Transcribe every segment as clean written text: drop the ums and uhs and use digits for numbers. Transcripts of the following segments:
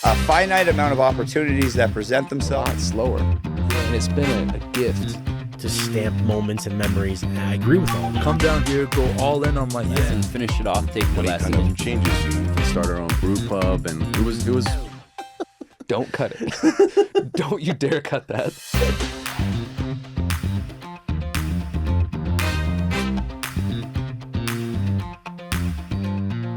A finite amount of opportunities that present A themselves. lot slower. And it's been a gift to stamp moments and memories. And I agree with all of that. Come down here, go all in on life. And finish it off, take the When it last kind of changes you, we start our own brew pub, and it was Don't cut it. Don't you dare cut that.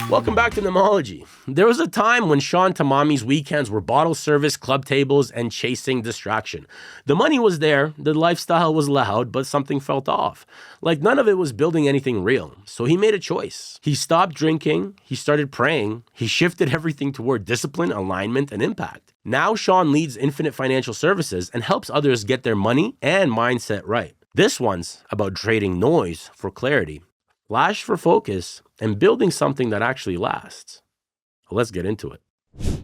Welcome back to Nemology. There was a time when Sean Tamami's weekends were bottle service, club tables, and chasing distraction. The money was there, the lifestyle was loud, but something felt off. Like none of it was building anything real. So he made a choice. He stopped drinking, he started praying, he shifted everything toward discipline, alignment, and impact. Now Sean leads Infinite Financial Services and helps others get their money and mindset right. This one's about trading noise for clarity, flash for focus, and building something that actually lasts. Let's get into it.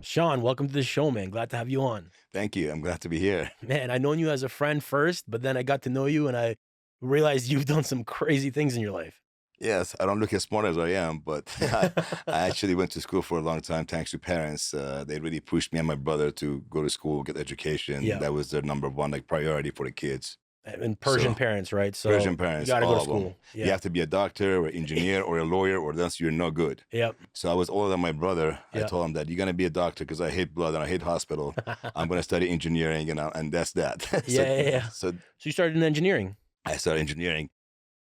Sean, welcome to the show, man. Glad to have you on. Thank you. I'm glad to be here. Man, I known you as a friend first, but then I got to know you and I realized you've done some crazy things in your life. Yes, I don't look as smart as I am, but I actually went to school for a long time thanks to parents. They really pushed me and my brother to go to school, get education. Yeah. That was their number one priority for the kids. And Persian parents, right? So Persian parents, you got to go to all of them. school. You Yeah. have to be a doctor or engineer or a lawyer, or else you're no good. Yep. So I was older than my brother. I Yeah. told him that you're gonna be a doctor because I hate blood and I hate hospital. I'm gonna study engineering, and that's that. Yeah. So So you started in engineering. I started engineering.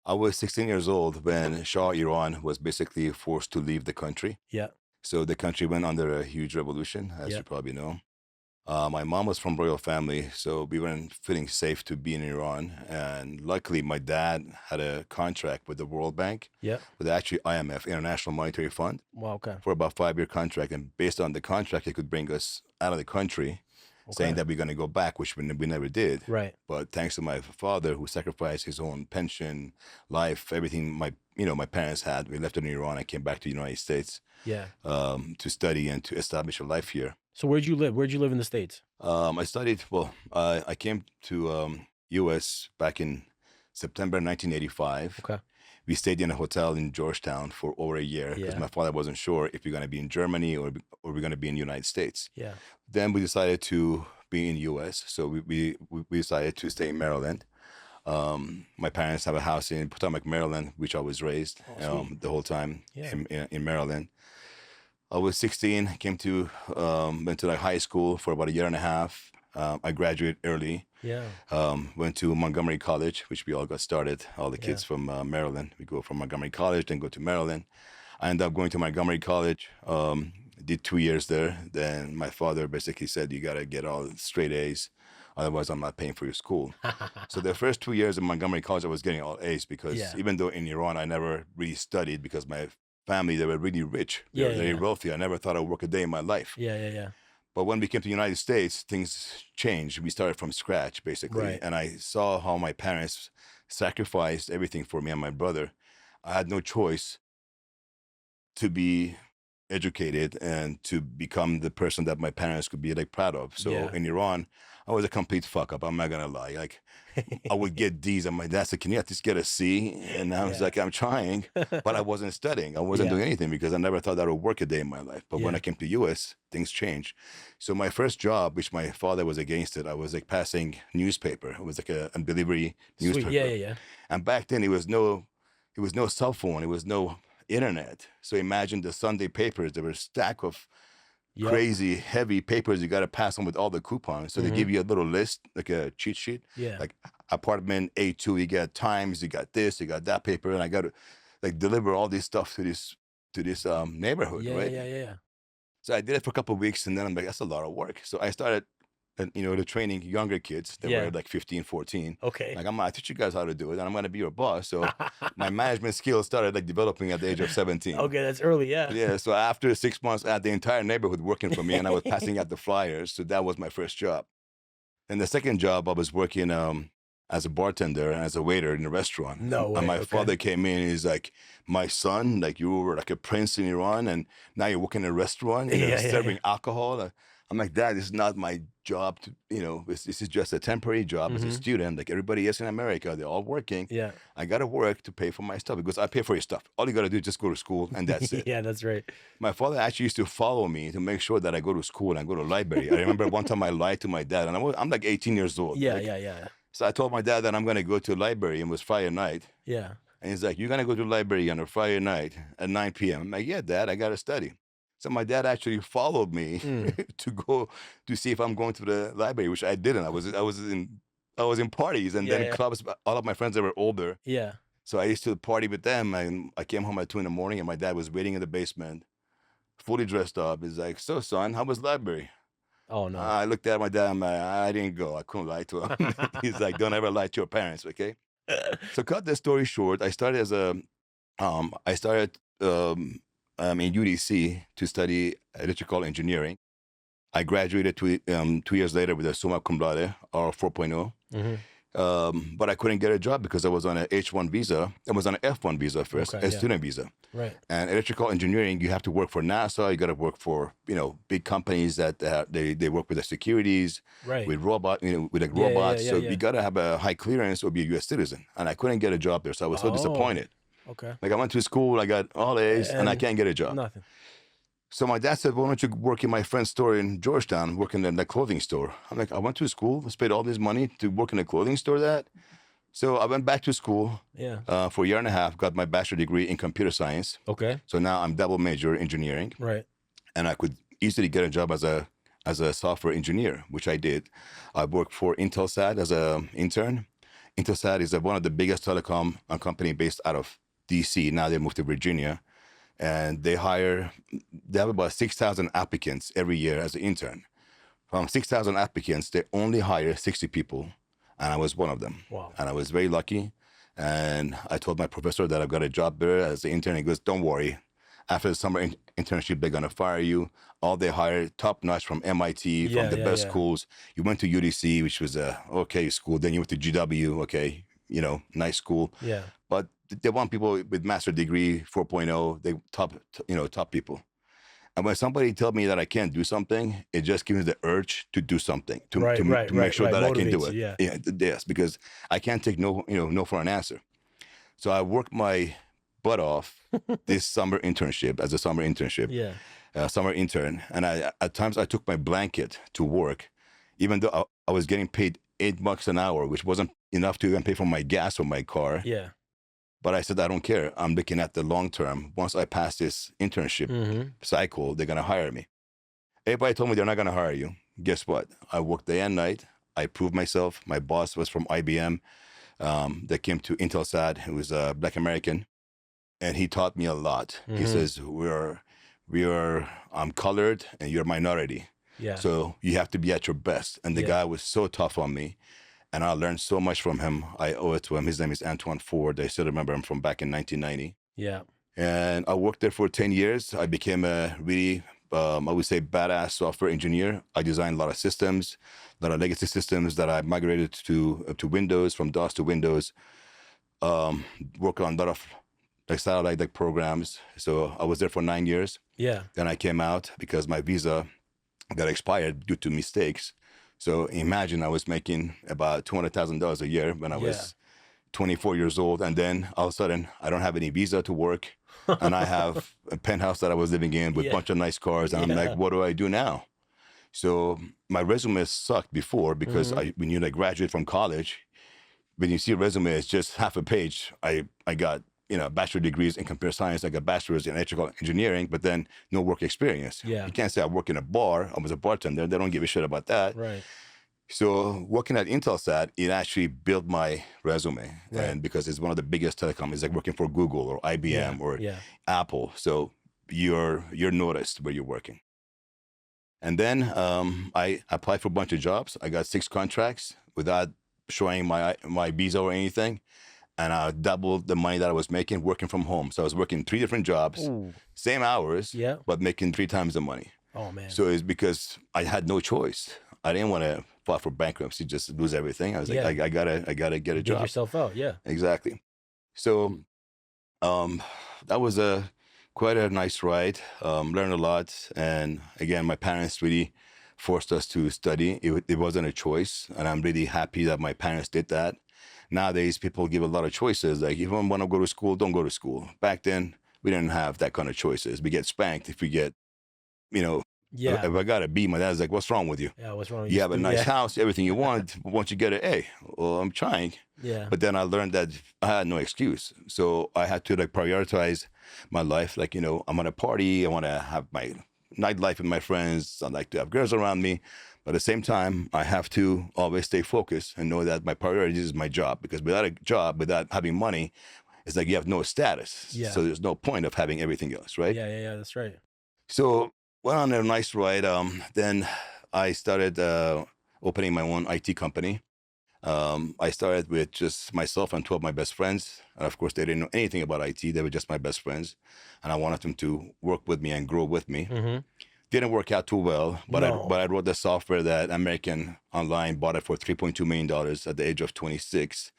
I was 16 years old when Shah Iran was basically forced to leave the country. Yeah. So the country went under a huge revolution, as Yeah. you probably know. My mom was from royal family, so we weren't feeling safe to be in Iran. And luckily, my dad had a contract with the World Bank, Yeah. with actually IMF, International Monetary Fund, Wow. Okay. for about 5-year contract. And based on the contract, it could bring us out of the country, saying that we're going to go back, which we never did. Right. But thanks to my father, who sacrificed his own pension, life, everything my parents had, we left it in Iran and came back to the United States Yeah. to study and to establish a life here. So where'd you live? Where'd you live in the States? I studied, I came to U.S. back in September 1985. Okay. We stayed in a hotel in Georgetown for over a year because Yeah. my father wasn't sure if we're going to be in Germany or we're going to be in the United States. Yeah. Then we decided to be in U.S., so we decided to stay in Maryland. My parents have a house in Potomac, Maryland, which I was raised the whole time Yeah. in Maryland. I was 16, went to high school for about a year and a half. I graduated early. Yeah. Went to Montgomery College, which we all got started. All the kids from Maryland. We go from Montgomery College, then go to Maryland. I ended up going to Montgomery College. Did 2 years there. Then my father basically said, "You got to get all straight A's, otherwise I'm not paying for your school." So the first 2 years in Montgomery College, I was getting all A's because even though in Iran I never really studied because my family, they were really rich. They were very wealthy. I never thought I would work a day in my life. Yeah. But when we came to the United States, things changed. We started from scratch, basically. Right. And I saw how my parents sacrificed everything for me and my brother. I had no choice to be educated and to become the person that my parents could be proud of. So in Iran, I was a complete fuck up. I'm not gonna lie. I would get D's and my dad said, "Can you at least get a C?" And I was like, "I'm trying," but I wasn't studying. I wasn't doing anything because I never thought that would work a day in my life. But when I came to US, things changed. So my first job, which my father was against it, I was passing newspaper. It was a delivery newspaper. Yeah. And back then it was no cell phone. It was no internet. So imagine the Sunday papers. There were a stack of crazy heavy papers. You got to pass them with all the coupons. So they give you a little list, like a cheat sheet. Yeah. Like apartment A2, you got Times, you got this, you got that paper, and I got to deliver all this stuff to this neighborhood, right? Yeah. So I did it for a couple of weeks, and then I'm like, that's a lot of work. So I started, the training younger kids that were 15, 14. Okay. Like, I'm gonna teach you guys how to do it, and I'm gonna be your boss. So my management skills started developing at the age of 17. Okay, that's early, yeah. Yeah. So after 6 months, I had the entire neighborhood working for me, and I was passing out the flyers. So that was my first job. And the second job, I was working as a bartender and as a waiter in a restaurant. No way. And my father came in and he's like, "My son, you were like a prince in Iran, and now you're working in a restaurant, serving alcohol." I'm like, Dad, this is not my job. This is just a temporary job as a student. Like everybody else in America, they're all working. Yeah. I got to work to pay for my stuff because I pay for your stuff. All you got to do is just go to school and that's it. Yeah, that's right. My father actually used to follow me to make sure that I go to school and go to library. I remember one time I lied to my dad, and I'm like 18 years old. Yeah, like, yeah. So I told my dad that I'm going to go to the library, and it was Friday night. Yeah. And he's like, you're going to go to the library on a Friday night at 9 p.m. I'm like, yeah, Dad, I got to study. So my dad actually followed me to go to see if I'm going to the library, which I didn't. I was in parties and then clubs. All of my friends that were older. Yeah. So I used to party with them, and I came home at 2 a.m, and my dad was waiting in the basement, fully dressed up. He's like, so son, how was library? Oh no. I looked at my dad. I'm like, I didn't go. I couldn't lie to him. He's like, don't ever lie to your parents, okay? So cut the story short, I started as a, in UDC to study electrical engineering. I graduated 2 years later with a summa cum laude, or 4.0. But I couldn't get a job because I was on an H1 visa. I was on an F1 visa first, a student visa. Right. And electrical engineering, you have to work for NASA. You got to work for big companies that they work with the securities, with robots. So you got to have a high clearance or be a U.S. citizen. And I couldn't get a job there, so I was so disappointed. Okay. Like I went to school, I got all A's, and I can't get a job. Nothing. So my dad said, why don't you work in my friend's store in Georgetown, working in the clothing store? I'm like, I went to school, spent all this money to work in a clothing store So I went back to school for a year and a half, got my bachelor's degree in computer science. Okay. So now I'm double major engineering. Right. And I could easily get a job as a software engineer, which I did. I worked for Intelsat as an intern. Intelsat is one of the biggest telecom company based out of DC. Now they moved to Virginia. And they have about 6,000 applicants every year as an intern. From 6,000 applicants, they only hire 60 people, and I was one of them. Wow. And I was very lucky. And I told my professor that I've got a job there as an intern. He goes, don't worry. After the summer internship, they're going to fire you. All they hire, top-notch from MIT, from the best schools. You went to UDC, which was a okay school. Then you went to GW, okay, nice school. Yeah. But they want people with master degree 4.0. They top people. And when somebody tells me that I can't do something, it just gives me the urge to do something to make sure that I can do it. Yes, because I can't take no for an answer. So I worked my butt off this summer internship as a summer internship. Yeah. Summer intern, and at times I took my blanket to work, even though I was getting paid $8 an hour, which wasn't enough to even pay for my gas or my car. Yeah. But I said, I don't care. I'm looking at the long term. Once I pass this internship cycle, they're going to hire me. Everybody told me they're not going to hire you. Guess what? I worked day and night. I proved myself. My boss was from IBM. That came to Intelsat, who was a Black American. And he taught me a lot. He says, I'm colored and you're a minority. Yeah. So you have to be at your best. And the guy was so tough on me. And I learned so much from him. I owe it to him. His name is Antoine Ford. I still remember him from back in 1990. Yeah. And I worked there for 10 years. I became a really, I would say, badass software engineer. I designed a lot of systems, a lot of legacy systems that I migrated to Windows, from DOS to Windows. Worked on a lot of satellite programs. So I was there for 9 years. Yeah. Then I came out because my visa got expired due to mistakes. So imagine I was making about $200,000 a year when I was 24 years old. And then all of a sudden, I don't have any visa to work. And I have a penthouse that I was living in with a bunch of nice cars. And I'm like, what do I do now? So my resume sucked before because when you graduate from college, when you see a resume, it's just half a page. I got bachelor degrees in computer science. I got bachelor's in electrical engineering, but then no work experience. Yeah. You can't say I work in a bar. I was a bartender. They don't give a shit about that. Right. So working at Intelsat, it actually built my resume. Right. And because it's one of the biggest telecom, it's like working for Google or IBM or Apple. So you're noticed where you're working. And then I applied for a bunch of jobs. I got 6 contracts without showing my visa or anything. And I doubled the money that I was making working from home. So I was working 3 different jobs, same hours, but making 3 times the money. Oh, man. So it's because I had no choice. I didn't want to file for bankruptcy, just lose everything. I was like, I gotta get a job. Get yourself out, Exactly. So that was quite a nice ride. Learned a lot. And again, my parents really forced us to study. It wasn't a choice, and I'm really happy that my parents did that. Nowadays, people give a lot of choices. Like, if you want to go to school, don't go to school. Back then, we didn't have that kind of choices. We get spanked if we get, you know, Yeah. if I got a B, my dad's like, what's wrong with you? Yeah. What's wrong with You have a stupid- nice yeah. house, everything you want. Once you get an A, well, I'm trying. Yeah. But then I learned that I had no excuse. So I had to like prioritize my life. Like, I'm at a party. I want to have my nightlife with my friends. I like to have girls around me. But at the same time, I have to always stay focused and know that my priority is my job. Because without a job, without having money, it's like you have no status. Yeah. So there's no point of having everything else, right? Yeah. That's right. So went on a nice ride. Then I started opening my own IT company. I started with just myself and 2 of my best friends. And of course, they didn't know anything about IT. They were just my best friends. And I wanted them to work with me and grow with me. Mm-hmm. Didn't work out too well, but No. I wrote the software that American Online bought it for $3.2 million at the age of 26.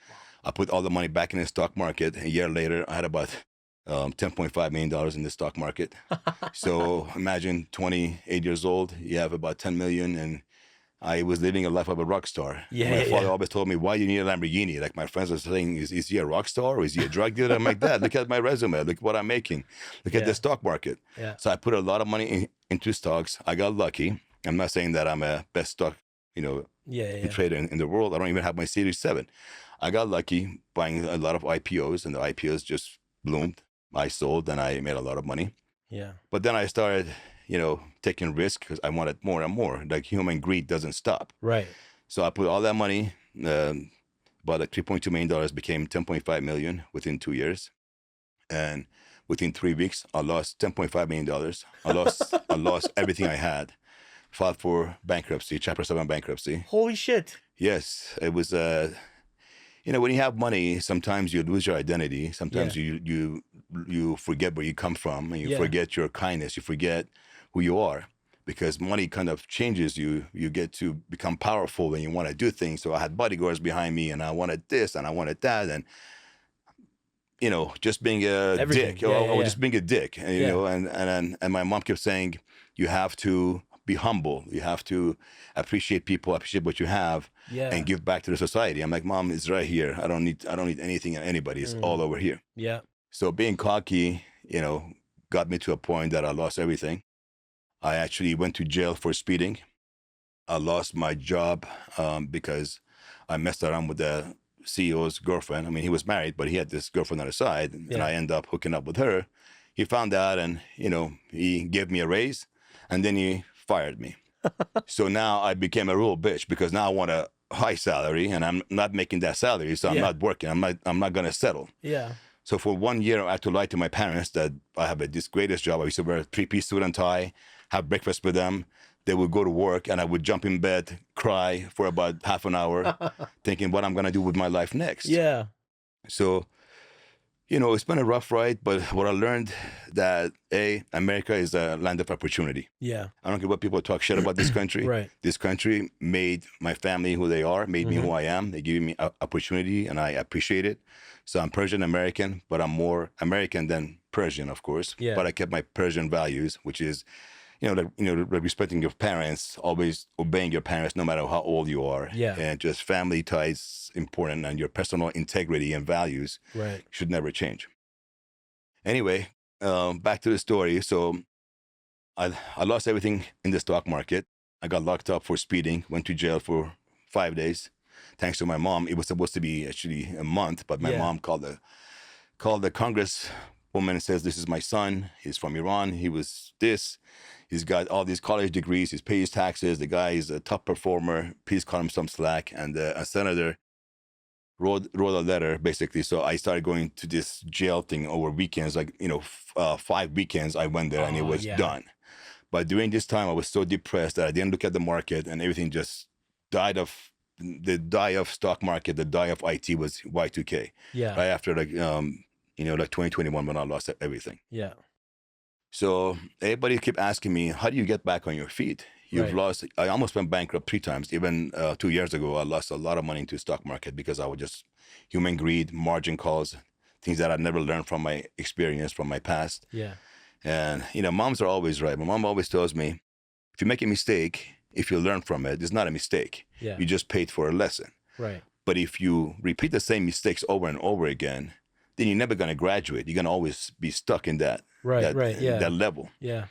I put all the money back in the stock market. A year later, I had about $10.5 million in the stock market. So imagine 28 years old, you have about 10 million, and I was living a life of a rock star. Yeah, My yeah, father yeah. always told me, why you need a Lamborghini? Like, my friends were saying, is he a rock star or is he a drug dealer? I'm like, Dad, look at my resume. Look what I'm making. Look at Yeah. the stock market. Yeah. So I put a lot of money into stocks. I got lucky. I'm not saying that I'm a best stock, Yeah. trader in the world. I don't even have my Series 7. I got lucky buying a lot of IPOs, and the IPOs just bloomed. I sold and I made a lot of money. Yeah. But then I started, taking risk because I wanted more and more. Like, human greed doesn't stop. Right. So I put all that money, about like $3.2 million became $10.5 million within 2 years. And within 3 weeks, I lost $10.5 million. I lost everything I had. Filed for bankruptcy, Chapter 7 bankruptcy. Holy shit. Yes, it was, when you have money, sometimes you lose your identity. Sometimes you forget where you come from, and you Yeah. forget your kindness. You forget who you are, because money kind of changes you. You get to become powerful and you want to do things. So I had bodyguards behind me, and I wanted this and I wanted that, and just being a Everything. dick. Yeah, I yeah, was yeah. just being a dick, and, and my mom kept saying, you have to be humble. You have to appreciate people, appreciate what you have, Yeah. and give back to the society. I'm like, Mom, it's right here. I don't need anything and anybody. It's all over here. Yeah. So being cocky, got me to a point that I lost everything. I actually went to jail for speeding. I lost my job because I messed around with the CEO's girlfriend. I mean, he was married, but he had this girlfriend on the side, and Yeah. I ended up hooking up with her. He found out, and he gave me a raise, and then he fired me. So now I became a real bitch, because now I want a high salary, and I'm not making that salary, so I'm Yeah. not working. I'm not gonna settle. Yeah. So for 1 year, I had to lie to my parents that I have this greatest job. I used to wear a 3-piece suit and tie, have breakfast with them. They would go to work, and I would jump in bed, cry for about half an hour, thinking what I'm gonna do with my life next. Yeah. So, it's been a rough ride, but what I learned that America is a land of opportunity. Yeah. I don't care what people talk shit about this country. Right. This country made my family who they are, made me Mm-hmm. who I am. They gave me opportunity, and I appreciate it. So I'm Persian American, but I'm more American than Persian, of course. Yeah. But I kept my Persian values, which is, like respecting your parents, always obeying your parents, no matter how old you are. Yeah. And just family ties important, and your personal integrity and values Right. should never change. Anyway, back to the story. So I lost everything in the stock market. I got locked up for speeding, went to jail for 5 days. Thanks to my mom. It was supposed to be actually a month, but my Yeah. mom called the congresswoman and says, this is my son. He's from Iran. He was this. He's got all these college degrees. He's paid his taxes. The guy is a top performer. Please cut him some slack. And a senator wrote a letter, basically. So I started going to this jail thing over weekends, like, 5 weekends I went there, and it Oh, was yeah. done. But during this time, I was so depressed that I didn't look at the market, and everything just died of the die of stock market. The die of IT was Y2K. Yeah. Right after, like 2021, when I lost everything. Yeah. So everybody kept asking me, how do you get back on your feet? You've Right. lost, I almost went bankrupt 3 times. Even 2 years ago, I lost a lot of money into stock market because I was just human greed, margin calls, things that I never learned from my experience, from my past. Yeah. And, moms are always right. My mom always tells me, if you make a mistake, if you learn from it, it's not a mistake. Yeah. You just paid for a lesson. Right. But if you repeat the same mistakes over and over again, then you're never going to graduate. You're going to always be stuck in that that level. Yeah.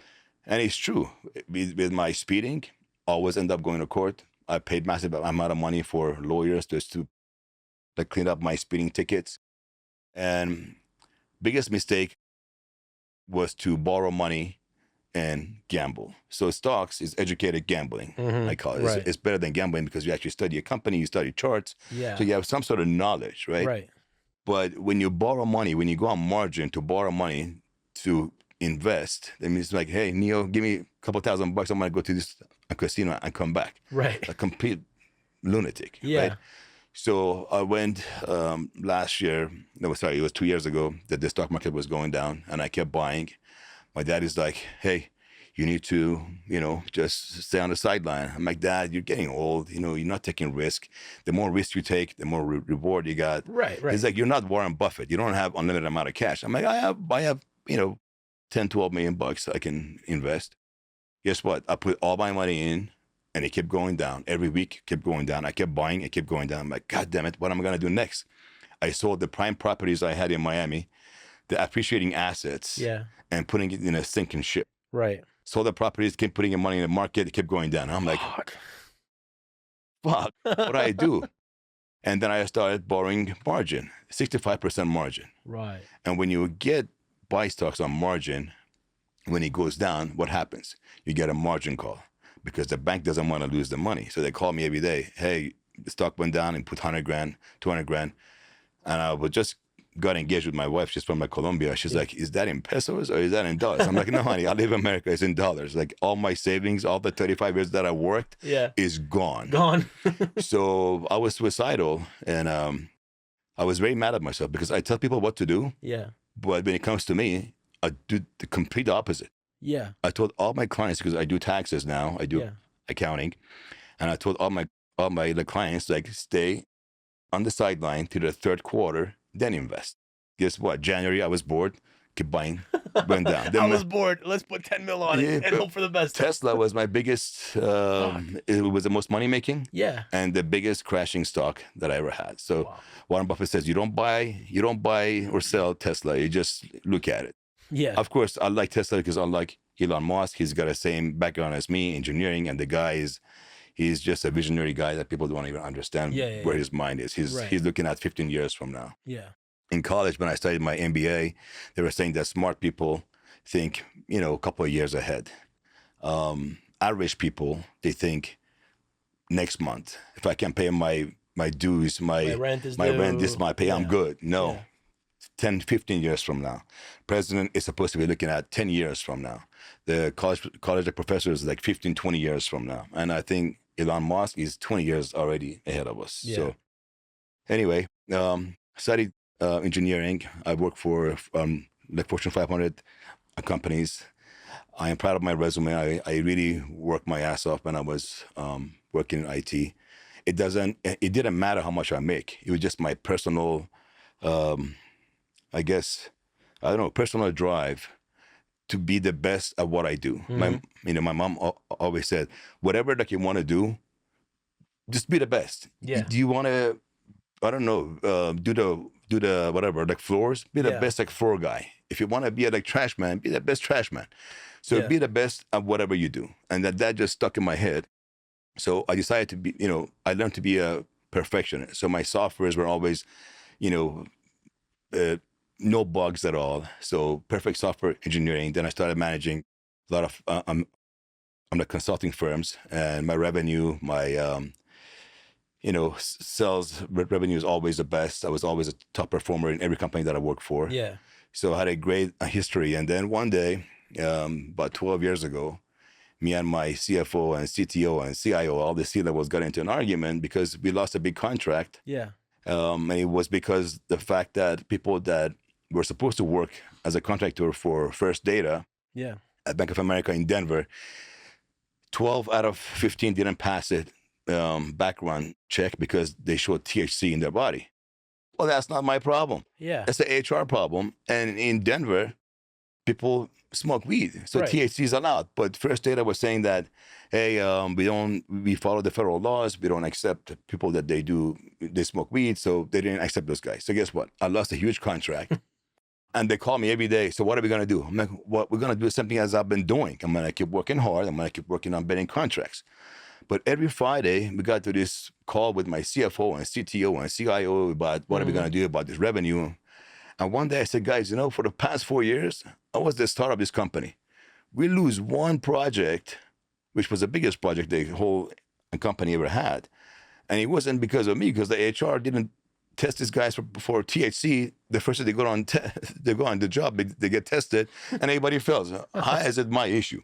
And it's true. With my speeding, always end up going to court. I paid massive amount of money for lawyers just to like clean up my speeding tickets. And biggest mistake was to borrow money and gamble. So stocks is educated gambling, I call it. Right. It's better than gambling because you actually study a company, you study charts. Yeah. So you have some sort of knowledge, right? Right. But when you borrow money, when you go on margin to borrow money to invest, that means like, hey, Neo, give me a couple $1,000. I'm going to go to this casino and come back. Right. A complete lunatic. Yeah. Right? So I went last year, no, sorry, it was 2 years ago that the stock market was going down and I kept buying. My dad is like, hey, you need to, just stay on the sideline. I'm like, Dad, you're getting old. You're not taking risk. The more risk you take, the more reward you got. Right. He's like, you're not Warren Buffett. You don't have unlimited amount of cash. I'm like, I have, 10, 12 million bucks I can invest. Guess what? I put all my money in and it kept going down. Every week kept going down. I kept buying, it kept going down. I'm like, God damn it, what am I going to do next? I sold the prime properties I had in Miami, the appreciating assets, and putting it in a sinking ship. Right. Sold the properties, kept putting in money in the market, it kept going down. I'm like, fuck, what do I do? And then I started borrowing margin, 65% margin. Right. And when you buy stocks on margin, when it goes down, what happens? You get a margin call because the bank doesn't want to lose the money. So they call me every day. Hey, the stock went down and put 100 grand, 200 grand. And I would just got engaged with my wife. She's from Colombia. She's like, is that in pesos or is that in dollars? I'm like, no, honey, I live in America. It's in dollars. Like all my savings, all the 35 years that I worked is gone. So I was suicidal and I was very mad at myself because I tell people what to do. Yeah. But when it comes to me, I do the complete opposite. Yeah. I told all my clients, because I do taxes now, I do accounting, and I told all my the clients, like, stay on the sideline to the third quarter, then invest. Guess what? January, I was bored, keep buying, went down. Then I was bored. Let's put 10 mil on it and hope for the best. Tesla was my biggest, it was the most money making and the biggest crashing stock that I ever had. So Warren Buffett says, you don't buy or sell Tesla, you just look at it. Yeah. Of course, I like Tesla because I like Elon Musk. He's got the same background as me, engineering, and the guy he's just a visionary guy that people don't even understand where his mind is. He's looking at 15 years from now. Yeah. In college, when I studied my MBA, they were saying that smart people think, a couple of years ahead. Average people, they think next month. If I can pay my dues, my rent, this my pay, I'm good. No. Yeah. 10, 15 years from now. President is supposed to be looking at 10 years from now. The college professors like 15, 20 years from now. And I think Elon Musk is 20 years already ahead of us. Yeah. So anyway, studied engineering. I work for like Fortune 500 companies. I am proud of my resume. I really worked my ass off when I was working in IT. It didn't matter how much I make. It was just my personal, personal drive to be the best at what I do. Mm-hmm. My mom always said, whatever that you want to do, just be the best. Yeah. Do you want to, do the whatever, like floors? Be the best like floor guy. If you want to be a like trash man, be the best trash man. So be the best at whatever you do. And that just stuck in my head. So I decided to be, I learned to be a perfectionist. So my softwares were always, no bugs at all. So perfect software engineering. Then I started managing a lot of the consulting firms, and my revenue, my sales revenue is always the best. I was always a top performer in every company that I worked for. Yeah. So I had a great history. And then one day, about 12 years ago, me and my CFO and CTO and CIO, all the C-levels got into an argument because we lost a big contract. Yeah. And it was because the fact that people that were supposed to work as a contractor for First Data at Bank of America in Denver, 12 out of 15 didn't pass it background check because they showed THC in their body. Well, that's not my problem. Yeah. That's the HR problem. And in Denver, people smoke weed, so Right. THC is allowed. But first data was saying that, hey, we follow the federal laws. We don't accept people that they smoke weed, so they didn't accept those guys. So guess what? I lost a huge contract. And they call me every day. So what are we going to do? I'm like, what we're going to do is something as I've been doing. I'm going to keep working hard. I'm going to keep working on bidding contracts. But every Friday, we got to this call with my CFO and CTO and CIO about what are we going to do about this revenue. And one day I said, guys, for the past 4 years, I was the star of this company. We lose one project, which was the biggest project the whole company ever had. And it wasn't because of me, because the HR didn't test these guys for THC. The first day they go on the job, they get tested, and everybody fails. How is it my issue?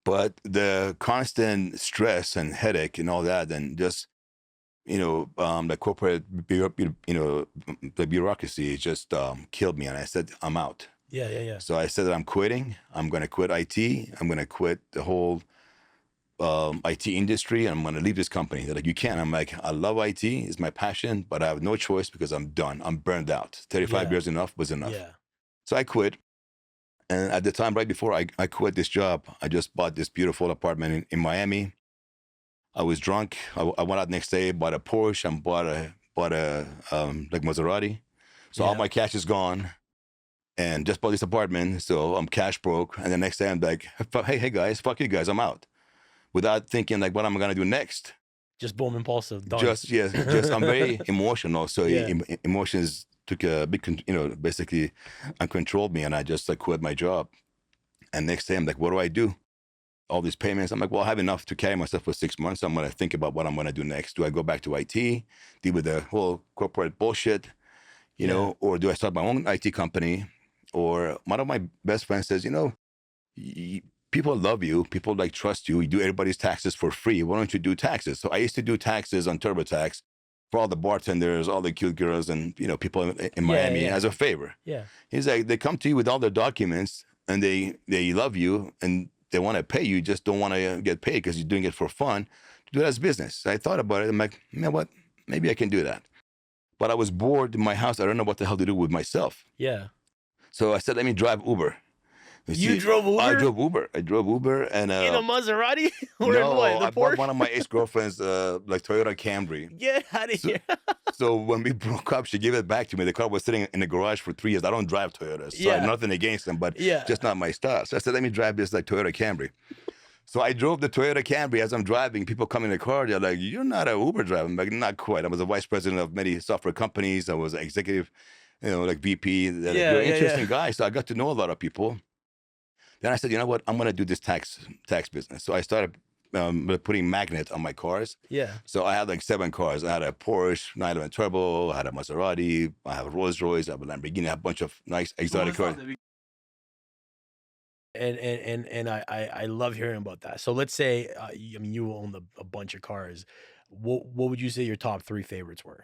But the constant stress and headache and all that, and just the corporate the bureaucracy just killed me, and I said I'm out. Yeah. So I said that I'm quitting. I'm going to quit IT. I'm going to quit the whole IT industry, and I'm going to leave this company. They're like, you can't. I'm like, I love IT. It's my passion, but I have no choice because I'm done. I'm burned out. 35 years was enough. Yeah. So I quit. And at the time, right before I quit this job, I just bought this beautiful apartment in Miami. I was drunk. I went out next day, bought a Porsche, and bought a Maserati. So all my cash is gone, and just bought this apartment. So I'm cash broke. And the next day I'm like, hey guys, fuck you guys, I'm out. Without thinking like, what am I gonna do next? Just boom, impulsive. Done. Just I'm very emotional. So emotions took a big, basically uncontrolled me, and I just quit my job. And next day I'm like, what do I do? All these payments. I'm like, well, I have enough to carry myself for 6 months. I'm going to think about what I'm going to do next. Do I go back to IT, deal with the whole corporate bullshit, or do I start my own IT company? Or one of my best friends says, people love you. People trust you. You do everybody's taxes for free. Why don't you do taxes? So I used to do taxes on TurboTax for all the bartenders, all the cute girls, and, people in Miami as a favor. Yeah. He's like, they come to you with all their documents, and they love you, and they want to pay you, just don't want to get paid because you're doing it for fun. Do it as business. So I thought about it. I'm like, you know what? Maybe I can do that. But I was bored in my house. I don't know what the hell to do with myself. Yeah. So I said, let me drive Uber. You drove Uber? I drove Uber. And in a Maserati? Or no, in what? The I Porsche? bought one of my ex-girlfriend's Toyota Camry. Get out of here. So when we broke up, she gave it back to me. The car was sitting in the garage for 3 years. I don't drive Toyotas. So I have nothing against them, but just not my style. So I said, let me drive this Toyota Camry. So I drove the Toyota Camry. As I'm driving, people come in the car. They're like, you're not an Uber driver. I'm like, not quite. I was a vice president of many software companies. I was an executive, VP. You're an interesting guy. So I got to know a lot of people. Then I said, you know what? I'm going to do this tax business. So I started putting magnets on my cars. Yeah. So I had 7 cars. I had a Porsche 911 Turbo. I had a Maserati. I have a Rolls Royce. I have a Lamborghini. I have a bunch of nice exotic cars. And I love hearing about that. So let's say, you own a bunch of cars. What would you say your top 3 favorites were?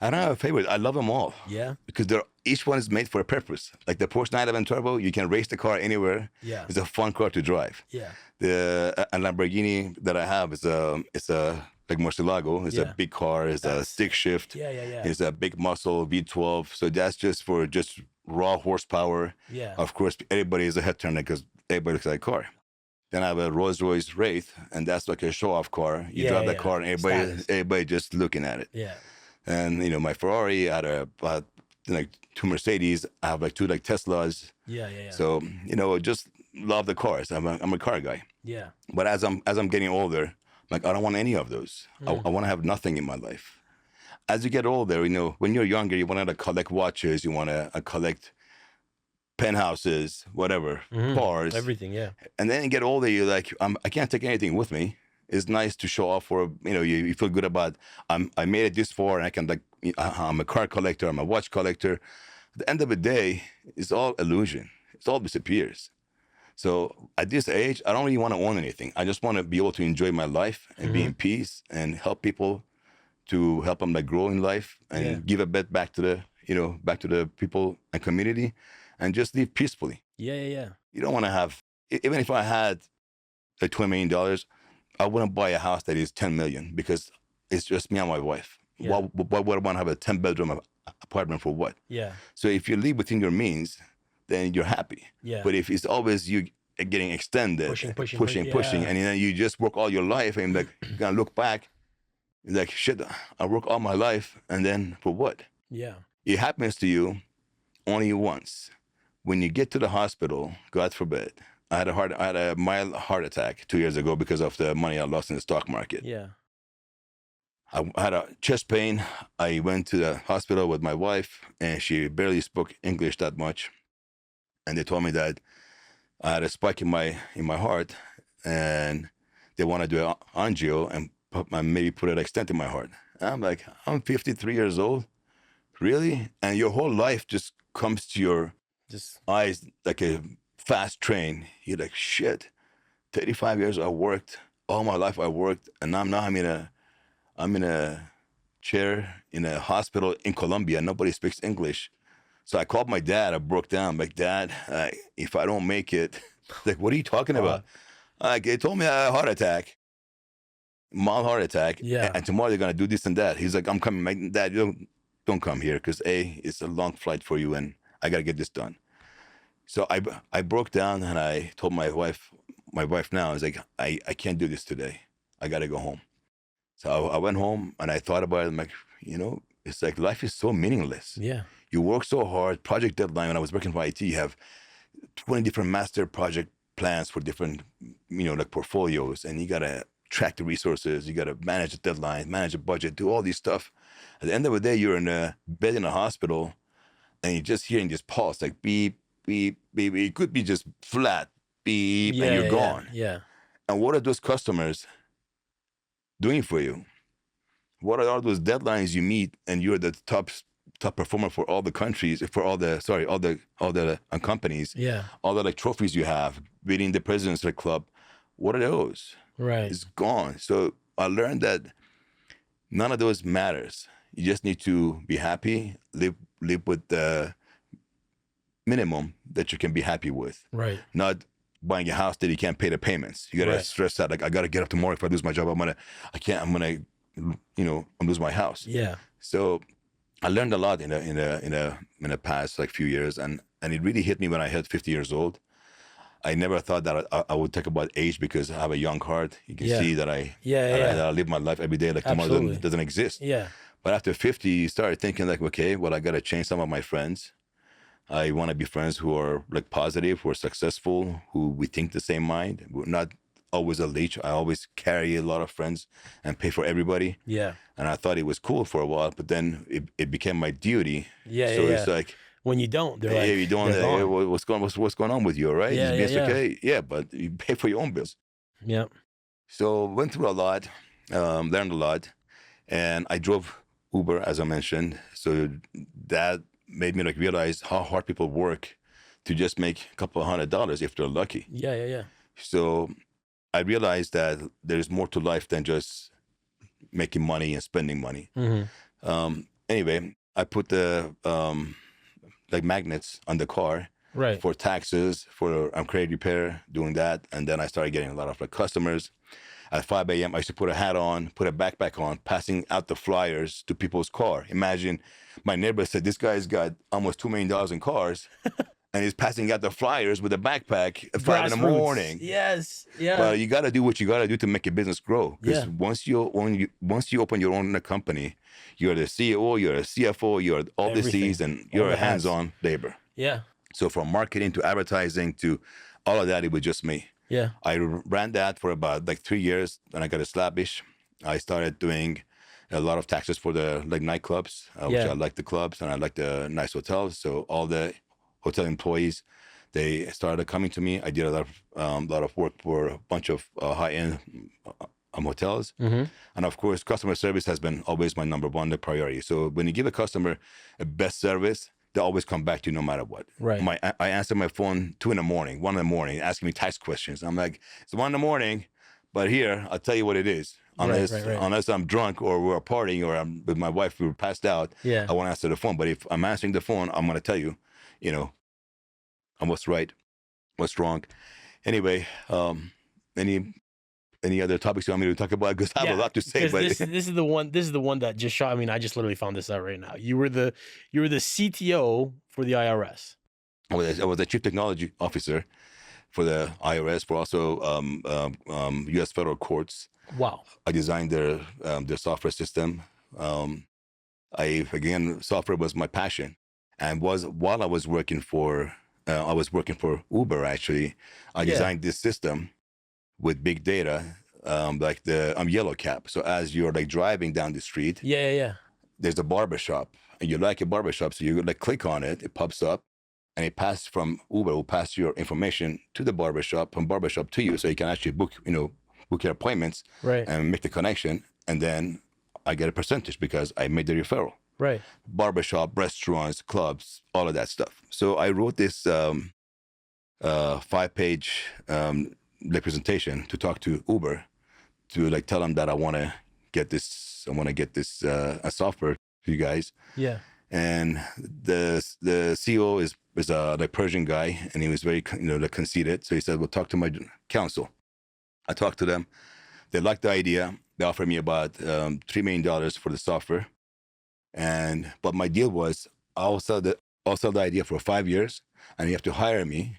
I don't have a favorite. I love them all. Yeah. Because each one is made for a purpose. Like the Porsche 911 Turbo, you can race the car anywhere. Yeah. It's a fun car to drive. Yeah. The Lamborghini that I have is a Murcielago. It's a big car. It's a stick shift. Yeah. It's a big muscle V12. So that's just for raw horsepower. Yeah. Of course, everybody is a head turner because everybody looks like a car. Then I have a Rolls Royce Wraith, and that's like a show-off car. You drive that car, and everybody just looking at it. Yeah. And my Ferrari, I had 2 Mercedes. I have 2 Teslas. Yeah. So just love the cars. I'm a car guy. Yeah. But as I'm getting older, I don't want any of those. I want to have nothing in my life. As you get older, when you're younger, you want to collect watches. You want to collect penthouses, whatever, cars, everything. Yeah. And then you get older, you're like, I can't take anything with me. It's nice to show off for, you feel good about, I made it this far, and I can I'm a car collector, I'm a watch collector. At the end of the day, it's all illusion. It all disappears. So at this age, I don't really want to own anything. I just want to be able to enjoy my life and be in peace and help people to help them grow in life and give a bit back to the people and community and just live peacefully. Yeah. You don't want to have, even if I had $20 million, I wouldn't buy a house that is 10 million because it's just me and my wife. Yeah. Why would I want to have a 10-bedroom apartment for what? Yeah. So if you live within your means, then you're happy. Yeah. But if it's always you getting extended, pushing, yeah. and then you just work all your life, and like you're gonna look back, you're like, shit, I work all my life, and then for what? Yeah. It happens to you only once. When you get to the hospital, God forbid, I had a mild heart attack 2 years ago because of the money I lost in the stock market. Yeah. I had a chest pain. I went to the hospital with my wife, and she barely spoke English that much. And they told me that I had a spike in my heart, and they want to do an angio and maybe put an stent in my heart. And I'm like, I'm 53 years old, really? And your whole life just comes to your eyes like a fast train. You're like, shit, 35 years I worked, all my life I worked, and now I'm in a chair in a hospital in Colombia. Nobody speaks English. So I called my dad. I broke down. I'm like, Dad, if I don't make it, like, what are you talking about? They told me I had a heart attack, mild heart attack. Yeah. And tomorrow they're going to do this and that. He's like, I'm coming. My dad, don't come here because it's a long flight for you and I got to get this done. So I broke down and I told my wife now, I was like, I can't do this today. I got to go home. So I went home and I thought about it. I'm like, it's like life is so meaningless. Yeah. You work so hard, project deadline. When I was working for IT, you have 20 different master project plans for different, like portfolios. And you got to track the resources. You got to manage the deadline, manage a budget, do all these stuff. At the end of the day, you're in a bed in a hospital and you're just hearing this pulse, like beep, beep, beep. It could be just flat, beep, and you're gone. Yeah. And what are those customers doing for you? What are all those deadlines you meet, and you're the top performer for all the countries, for all the companies, all the like trophies you have, beating the President's Club. What are those? Right. It's gone. So I learned that none of those matters. You just need to be happy, live with the minimum that you can be happy with. Right. Not buying a house that you can't pay the payments. You gotta stress out, like, I gotta get up tomorrow. If I lose my job, I'm gonna lose my house. Yeah. So I learned a lot in the past like few years, and it really hit me when I hit 50 years old. I never thought that I would talk about age because I have a young heart. You can see that I live my life every day like tomorrow doesn't exist. Yeah. But after 50, you start thinking like, okay, well, I got to change some of my friends. I want to be friends who are like positive, who are successful, who we think the same mind. We're not always a leech. I always carry a lot of friends and pay for everybody. Yeah. And I thought it was cool for a while, but then it became my duty. Yeah. So it's like, when you don't, they're like, you don't. What's going on with you? Right? Yeah, okay. Yeah, but you pay for your own bills. Yeah. So went through a lot, learned a lot, and I drove Uber, as I mentioned. So that made me like realize how hard people work to just make a couple of $100 if they're lucky. Yeah. So I realized that there's more to life than just making money and spending money. Mm-hmm. Anyway, I put the like magnets on the car for taxes, for credit repair, doing that. And then I started getting a lot of like customers. At 5 a.m., I used to put a hat on, put a backpack on, passing out the flyers to people's car. Imagine my neighbor said, this guy's got almost $2 million in cars. And he's passing out the flyers with a backpack at 5 in the morning. Yes, yeah. But you got to do what you got to do to make your business grow. Because once you open your own company, you're the CEO, you're a CFO, you're all the C's, and you're a hands-on labor. Yeah. So from marketing to advertising to all of that, it was just me. Yeah. I ran that for about like 3 years. Then I got established. I started doing a lot of taxes for the like nightclubs, which I like the clubs and I like the nice hotels. So all the hotel employees, they started coming to me. I did a lot of work for a bunch of high-end hotels. Mm-hmm. And of course, customer service has been always my number one priority. So when you give a customer a best service, they always come back to you no matter what. Right. I answer my phone 2 in the morning, 1 in the morning, asking me tax questions. I'm like, it's 1 in the morning, but here, I'll tell you what it is. Unless I'm drunk or we're partying or I'm with my wife, we were passed out, I won't answer the phone. But if I'm answering the phone, I'm going to tell you, I'm what's right, what's wrong. Anyway, any other topics you want me to talk about? Because I have a lot to say. But this is the one that just shot. I mean, I just literally found this out right now. You were the CTO for the IRS. I was a chief technology officer for the IRS, for also U.S. federal courts. Wow. I designed their software system. Again, software was my passion, and while I was working for Uber. Actually, I designed this system with big data, like I'm yellow cab. So as you're like driving down the street, Yeah. there's a barber shop, and you like a barber shop, so you like click on it, it pops up, and it passes from Uber, will pass your information to the barber shop, from barber shop to you, so you can actually book your appointments, Right. and make the connection, and then I get a percentage because I made the referral. Right. Barbershop, restaurants, clubs, all of that stuff. So I wrote this 5-page presentation to talk to Uber, to like tell them that I want to get this software to you guys. Yeah. And the CEO is a like Persian guy, and he was very like conceited. So he said, "Well, talk to my counsel." I talked to them. They liked the idea. They offered me about $3 million for the software, but my deal was I'll sell the idea for 5 years, and you have to hire me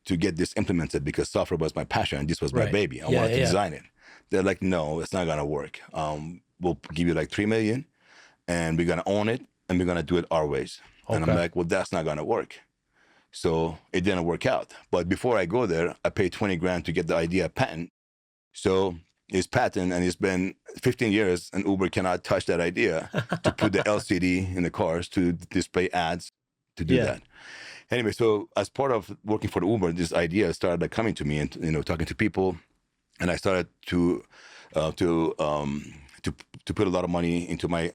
to get this implemented, because software was my passion and this was my Right. baby. I Yeah, wanted to yeah. design it. They're like, "No, it's not gonna work. We'll give you like $3 million, and we're gonna own it, and we're gonna do it our ways." And I'm Okay. like, "Well, that's not gonna work." So it didn't work out. But before I go there, I paid 20 grand to get the idea patent. So it's patent, and it's been 15 years, and Uber cannot touch that idea to put the LCD in the cars to display ads to do Yeah. that. Anyway, so as part of working for Uber, this idea started like coming to me, and talking to people, and I started to put a lot of money into my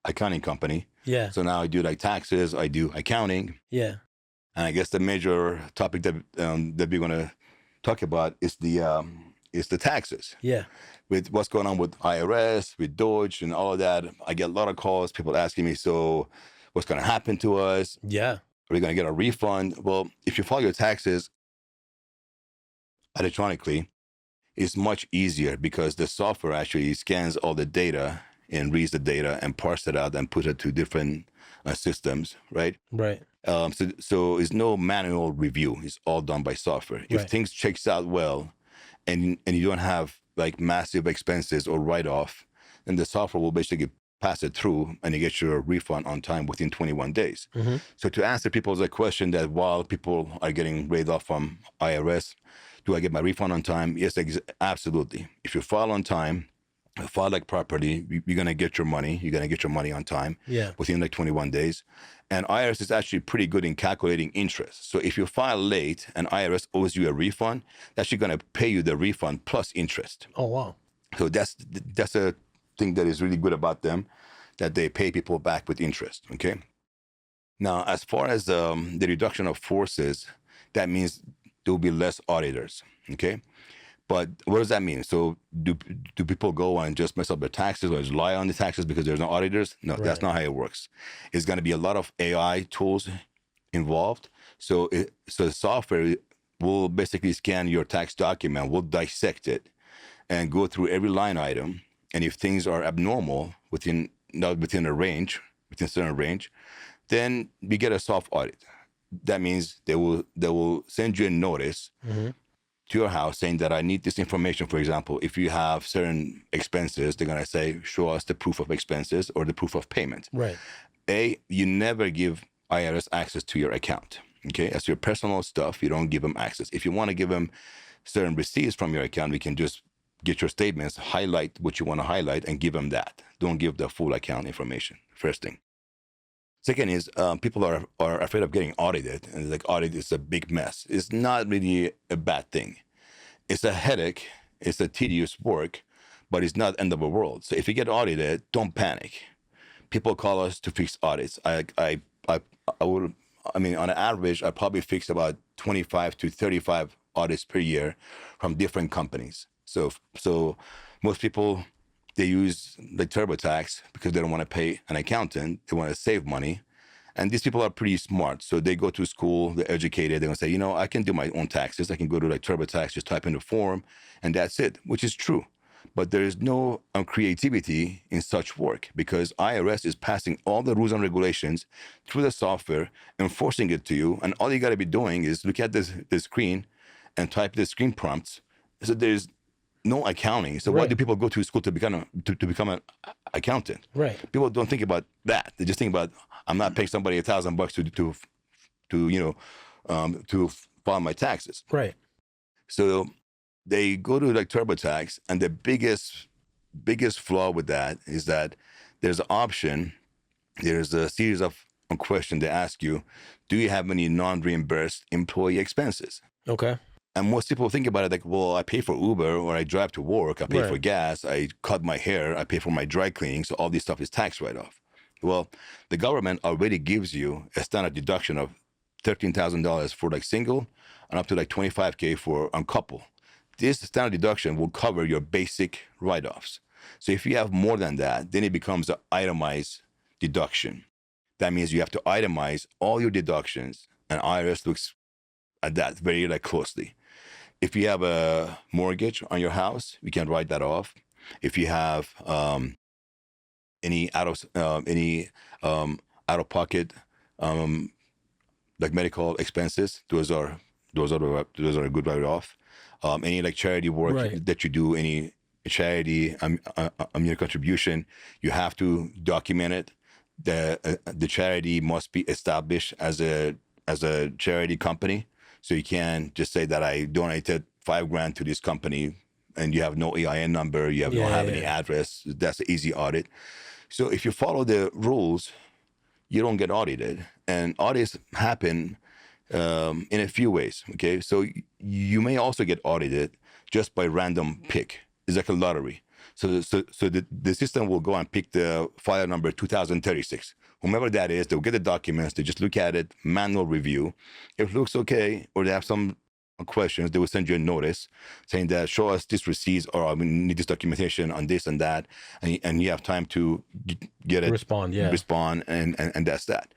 accounting company. Yeah. So now I do like taxes, I do accounting, Yeah. and I guess the major topic that we're gonna talk about is the taxes. Yeah. With what's going on with IRS, with Doge, and all of that, I get a lot of calls, people asking me, "So, what's going to happen to us? Yeah. Are we going to get a refund?" Well, if you file your taxes electronically, it's much easier, because the software actually scans all the data and reads the data and parse it out and put it to different systems, right? Right. So it's no manual review. It's all done by software. If Right. things checks out well, and you don't have like massive expenses or write-off, then the software will basically pass it through, and you get your refund on time within 21 days. Mm-hmm. So to answer people's question that while people are getting laid off from IRS, do I get my refund on time? Yes, absolutely. If you file on time, file like properly, you're going to get your money. You're going to get your money on time, Yeah. within like 21 days. And IRS is actually pretty good in calculating interest. So if you file late and IRS owes you a refund, they're actually going to pay you the refund plus interest. Oh, wow. So that's a thing that is really good about them, that they pay people back with interest. Okay. Now, as far as the reduction of forces, that means there will be less auditors. Okay. But what does that mean? So do people go and just mess up their taxes, or just lie on the taxes because there's no auditors? No, that's Right. not how it works. It's going to be a lot of AI tools involved. So the software will basically scan your tax document, will dissect it, and go through every line item. And if things are abnormal not within a certain range, then we get a soft audit. That means they will send you a notice to your house saying that I need this information. For example, if you have certain expenses, they're going to say, "Show us the proof of expenses or the proof of payment." Right. You never give IRS access to your account. Okay, that's your personal stuff. You don't give them access. If you want to give them certain receipts from your account, we can just get your statements, highlight what you want to highlight, and give them that. Don't give the full account information. First thing. Second is people are afraid of getting audited, and like audit is a big mess. It's not really a bad thing. It's a headache. It's a tedious work, but it's not end of the world. So if you get audited, don't panic. People call us to fix audits. I mean, on average, I probably fix about 25 to 35 audits per year from different companies. So most people, they use the TurboTax because they don't want to pay an accountant. They want to save money. And these people are pretty smart. So they go to school, they're educated. They're going to say, I can do my own taxes. I can go to like TurboTax, just type in the form, and that's it, which is true. But there is no creativity in such work because IRS is passing all the rules and regulations through the software, enforcing it to you. And all you got to be doing is look at this screen and type the screen prompts. So there's no accounting. So why do people go to school to become an accountant? Right. People don't think about that. They just think about, I'm not paying somebody $1,000 to file my taxes. Right. So they go to like TurboTax, and the biggest flaw with that is that there's an option, there's a series of questions they ask you, do you have any non-reimbursed employee expenses? Okay. And most people think about it like, well, I pay for Uber, or I drive to work, I pay for gas, I cut my hair, I pay for my dry cleaning, so all this stuff is tax write-off. Well, the government already gives you a standard deduction of $13,000 for like single and up to like $25K for a couple. This standard deduction will cover your basic write-offs. So if you have more than that, then it becomes an itemized deduction. That means you have to itemize all your deductions, and IRS looks at that very like closely. If you have a mortgage on your house, we can write that off. If you have any out of pocket like medical expenses, those are a good write off. Any like charity work that you do, any charity your contribution, you have to document it. The charity must be established as a charity company. So you can't just say that I donated $5,000 to this company and you have no EIN number, you don't have any address. That's an easy audit. So if you follow the rules, you don't get audited. And audits happen in a few ways, okay? So you may also get audited just by random pick. It's like a lottery. So the system will go and pick the file number 2036. Whomever that is, they'll get the documents, they just look at it, manual review. If it looks okay, or they have some questions, they will send you a notice saying that show us this receipts, or we need this documentation on this and that, and you have time to get it, respond, and that's that.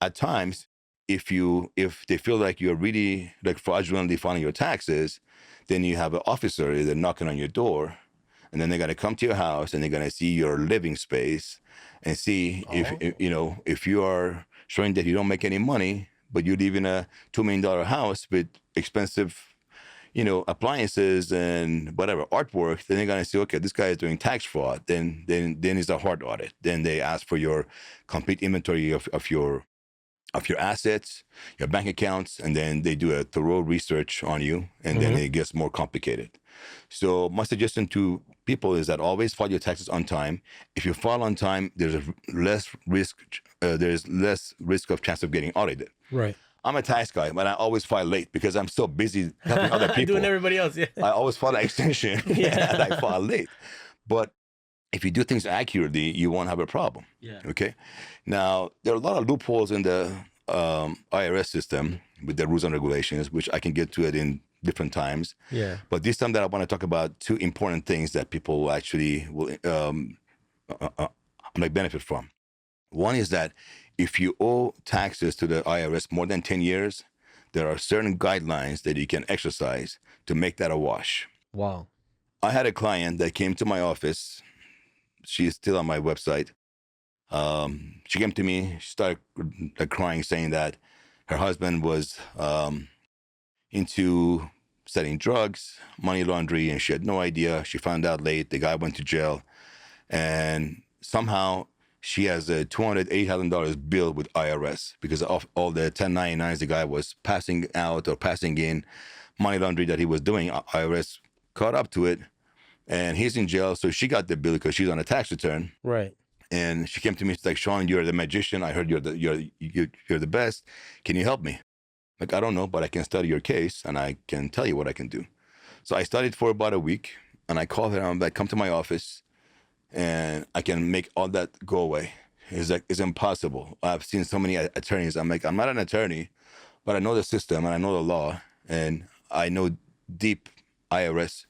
At times, if they feel like you're really like fraudulently filing your taxes, then you have an officer either knocking on your door, and then they're gonna come to your house and they're gonna see your living space and see if you are showing that you don't make any money, but you live in a $2 million house with expensive, appliances and whatever artwork. Then they're gonna say, okay, this guy is doing tax fraud. Then it's a hard audit. Then they ask for your complete inventory of your assets, your bank accounts, and then they do a thorough research on you, and then it gets more complicated. So my suggestion to people is that always file your taxes on time. If you file on time, there's less risk of chance of getting audited. Right. I'm a tax guy, but I always file late because I'm so busy helping other people. Doing everybody else, yeah. I always file an extension and I file late. But if you do things accurately, you won't have a problem. Yeah. Okay. Now, there are a lot of loopholes in the IRS system with the rules and regulations, which I can get to it in different times. Yeah. But this time that I want to talk about two important things that people actually will benefit from. One is that if you owe taxes to the IRS more than 10 years, there are certain guidelines that you can exercise to make that a wash. Wow. I had a client that came to my office. She is still on my website. She came to me, she started crying, saying that her husband was into selling drugs, money laundering, and she had no idea. She found out late. The guy went to jail. And somehow she has a $280,000 bill with IRS because of all the 1099s the guy was passing out or passing in, money laundering that he was doing. IRS caught up to it, and he's in jail. So she got the bill because she's on a tax return. Right. And she came to me, she's like, Sean, you're the magician. I heard you're the best. Can you help me? Like, I don't know, but I can study your case and I can tell you what I can do. So I studied for about a week, and I called her and I'm like, come to my office and I can make all that go away. It's like, it's impossible. I've seen so many attorneys. I'm like, I'm not an attorney, but I know the system and I know the law, and I know deep IRS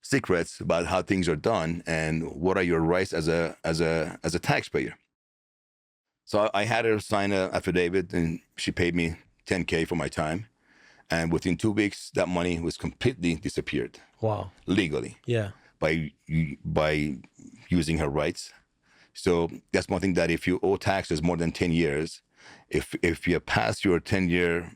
secrets about how things are done and what are your rights as a taxpayer. So I had her sign an affidavit, and she paid me $10K for my time. And within 2 weeks, that money was completely disappeared Wow. legally Yeah. by using her rights. So that's one thing, that if you owe taxes more than 10 years, if you pass your 10-year,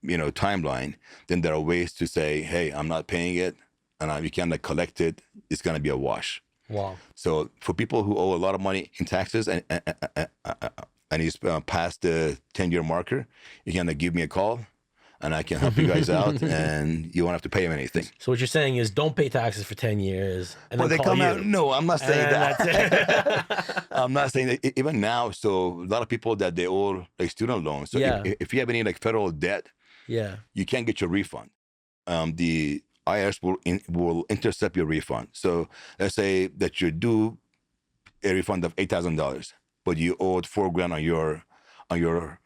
timeline, then there are ways to say, hey, I'm not paying it, and you can't collect it. It's going to be a wash. Wow. So for people who owe a lot of money in taxes and he's past the 10-year marker, you can give me a call, and I can help you guys out, and you won't have to pay him anything. So what you're saying is, don't pay taxes for 10 years, and Well, then they call come you. out. No, I'm not saying that. That's it. I'm not saying that. Even now, so a lot of people that they owe student loans. So Yeah. if you have any federal debt, Yeah. you can't get your refund. The IRS will intercept your refund. So let's say that you do a refund of $8,000, but you owed $4,000 on your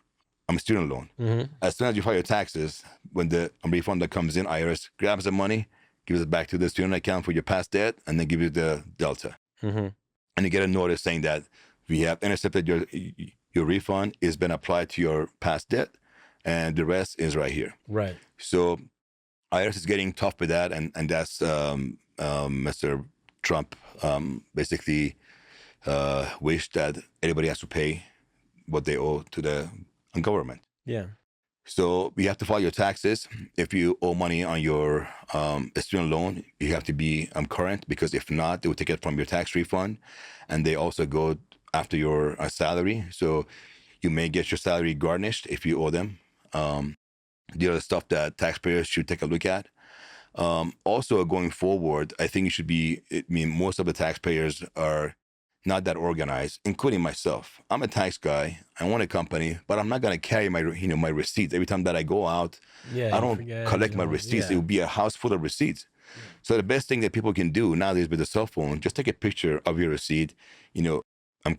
student loan. Mm-hmm. As soon as you file your taxes, when the refund that comes in, IRS grabs the money, gives it back to the student account for your past debt, and then give you the delta. Mm-hmm. And you get a notice saying that we have intercepted your refund. It's been applied to your past debt, and the rest is right here. Right. So IRS is getting tough with that, and that's Mr. Trump basically wished that everybody has to pay what they owe to the government. Yeah. So you have to file your taxes. If you owe money on your student loan, you have to be current, because if not, they will take it from your tax refund, and they also go after your salary. So you may get your salary garnished if you owe them. The other stuff that taxpayers should take a look at. Also, going forward, I think most of the taxpayers are not that organized, including myself. I'm a tax guy. I own a company, but I'm not going to carry my receipts every time that I go out. Yeah. I don't collect my receipts. It will be a house full of receipts. So the best thing that people can do nowadays with the cell phone, just take a picture of your receipt.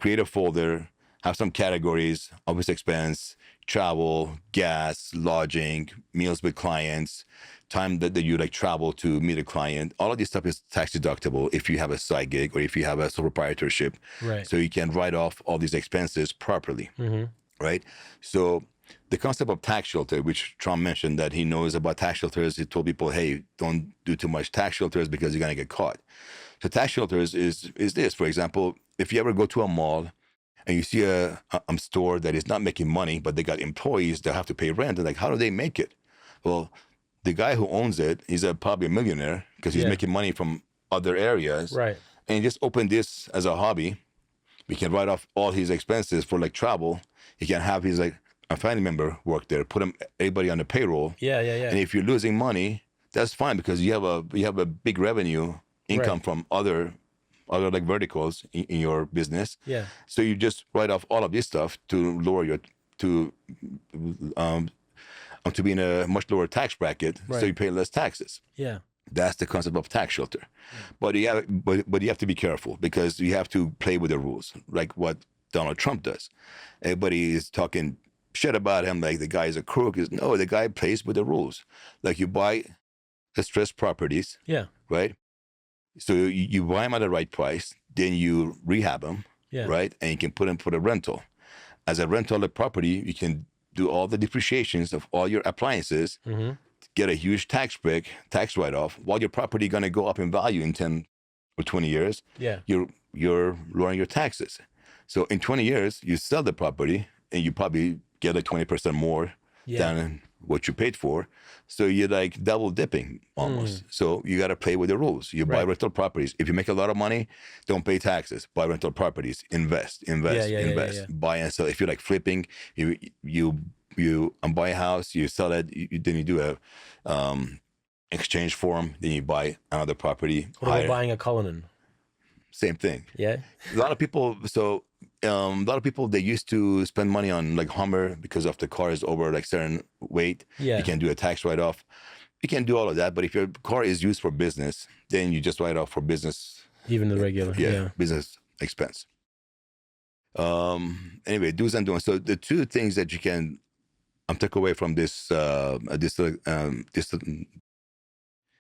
Create a folder, have some categories: office expense, travel, gas, lodging, meals with clients, time that you travel to meet a client. All of this stuff is tax deductible if you have a side gig or if you have a sole proprietorship. Right. So you can write off all these expenses properly. Mm-hmm. Right. So the concept of tax shelter, which Trump mentioned that he knows about tax shelters, he told people, hey, don't do too much tax shelters because you're going to get caught. So tax shelters is this. For example, if you ever go to a mall and you see a store that is not making money, but they got employees that have to pay rent, and how do they make it? Well, the guy who owns it, he's probably a millionaire because he's making money from other areas. Right. And he just opened this as a hobby. We can write off all his expenses for travel. He can have his a family member work there, put everybody on the payroll. Yeah. And if you're losing money, that's fine, because you have a big revenue income from other verticals in your business. Yeah. So you just write off all of this stuff to lower to be in a much lower tax bracket, Right. so you pay less taxes. Yeah. That's the concept of tax shelter. But you have to be careful, because you have to play with the rules, like what Donald Trump does. Everybody is talking shit about him, like the guy is a crook. No, the guy plays with the rules. You buy distressed properties. Yeah. Right? So you buy them at the right price, then you rehab them, right? And you can put them for the rental. As a rental of the property, you can do all the depreciations of all your appliances, get a huge tax write-off, while your property going to go up in value in 10 or 20 years. Yeah. You're lowering your taxes. So in 20 years, you sell the property and you probably get 20% more than what you paid for. So you're double dipping almost. So you got to play with the rules. You buy rental properties. If you make a lot of money, don't pay taxes. Buy rental properties. Invest. Yeah. Buy and sell. If you're flipping, you buy a house, you sell it, then you do a exchange for them, then you buy another property. What about buying a Cullinan? Same thing. Yeah. A lot of people. They used to spend money on Hummer because of the car is over certain weight. Yeah. You can do a tax write-off. You can do all of that, but if your car is used for business, then you just write off for business. Even the regular. Yeah. Business expense. Anyway, do's and don'ts. So the two things that you can take away from this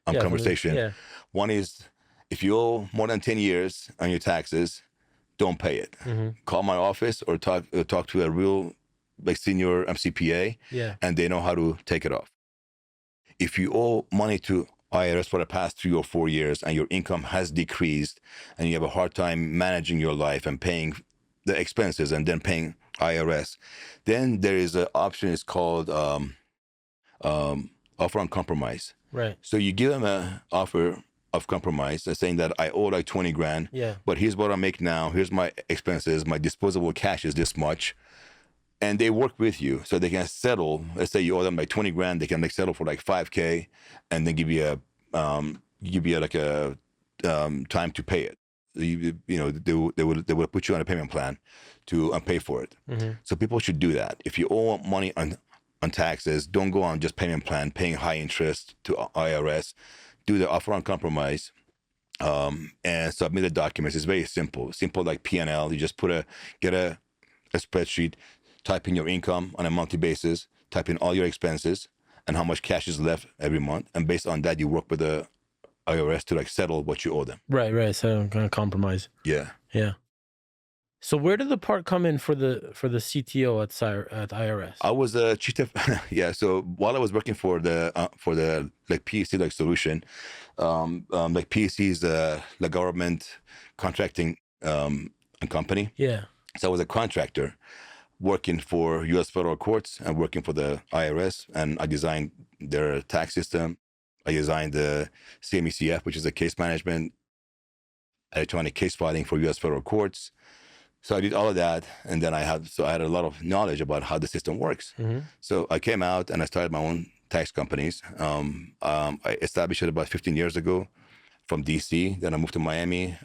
conversation. One is, if you owe more than 10 years on your taxes, don't pay it. Call my office or talk to a real senior CPA, and they know how to take it off. if you owe money to IRS for the past 3 or 4 years and your income has decreased and you have a hard time managing your life and paying the expenses and then paying IRS, then there is an option. It's called offer on compromise. Right. So you give them an offer of compromise, saying that I owe like 20 grand, but here's what I make now. Here's my expenses. My disposable cash is this much. And they work with you so they can settle. Let's say you owe them like 20 grand, they can like settle for like 5K and then give you like a time to pay it. They would put you on a payment plan to pay for it. So people should do that. If you owe money on taxes, don't go on just payment plan, paying high interest to IRS. Do the offer on compromise and submit the documents. It's very simple like P&L. You just get a spreadsheet, type in your income on a monthly basis, type in all your expenses and how much cash is left every month. And based on that, you work with the IRS to like settle what you owe them. Right. So I'm going to compromise. Yeah. So where did the part come in for the CTO at IRS? I was a chief of, yeah. So while I was working for the like PEC like solution, like PEC is the government contracting company. Yeah. So I was a contractor working for U.S. federal courts and working for the IRS, and I designed their tax system. I designed the CMECF, which is a case management, electronic case filing for U.S. federal courts. So I did all of that, and then I had a lot of knowledge about how the system works. So I came out and I started my own tax companies. I established it about 15 years ago from DC. Then I moved to Miami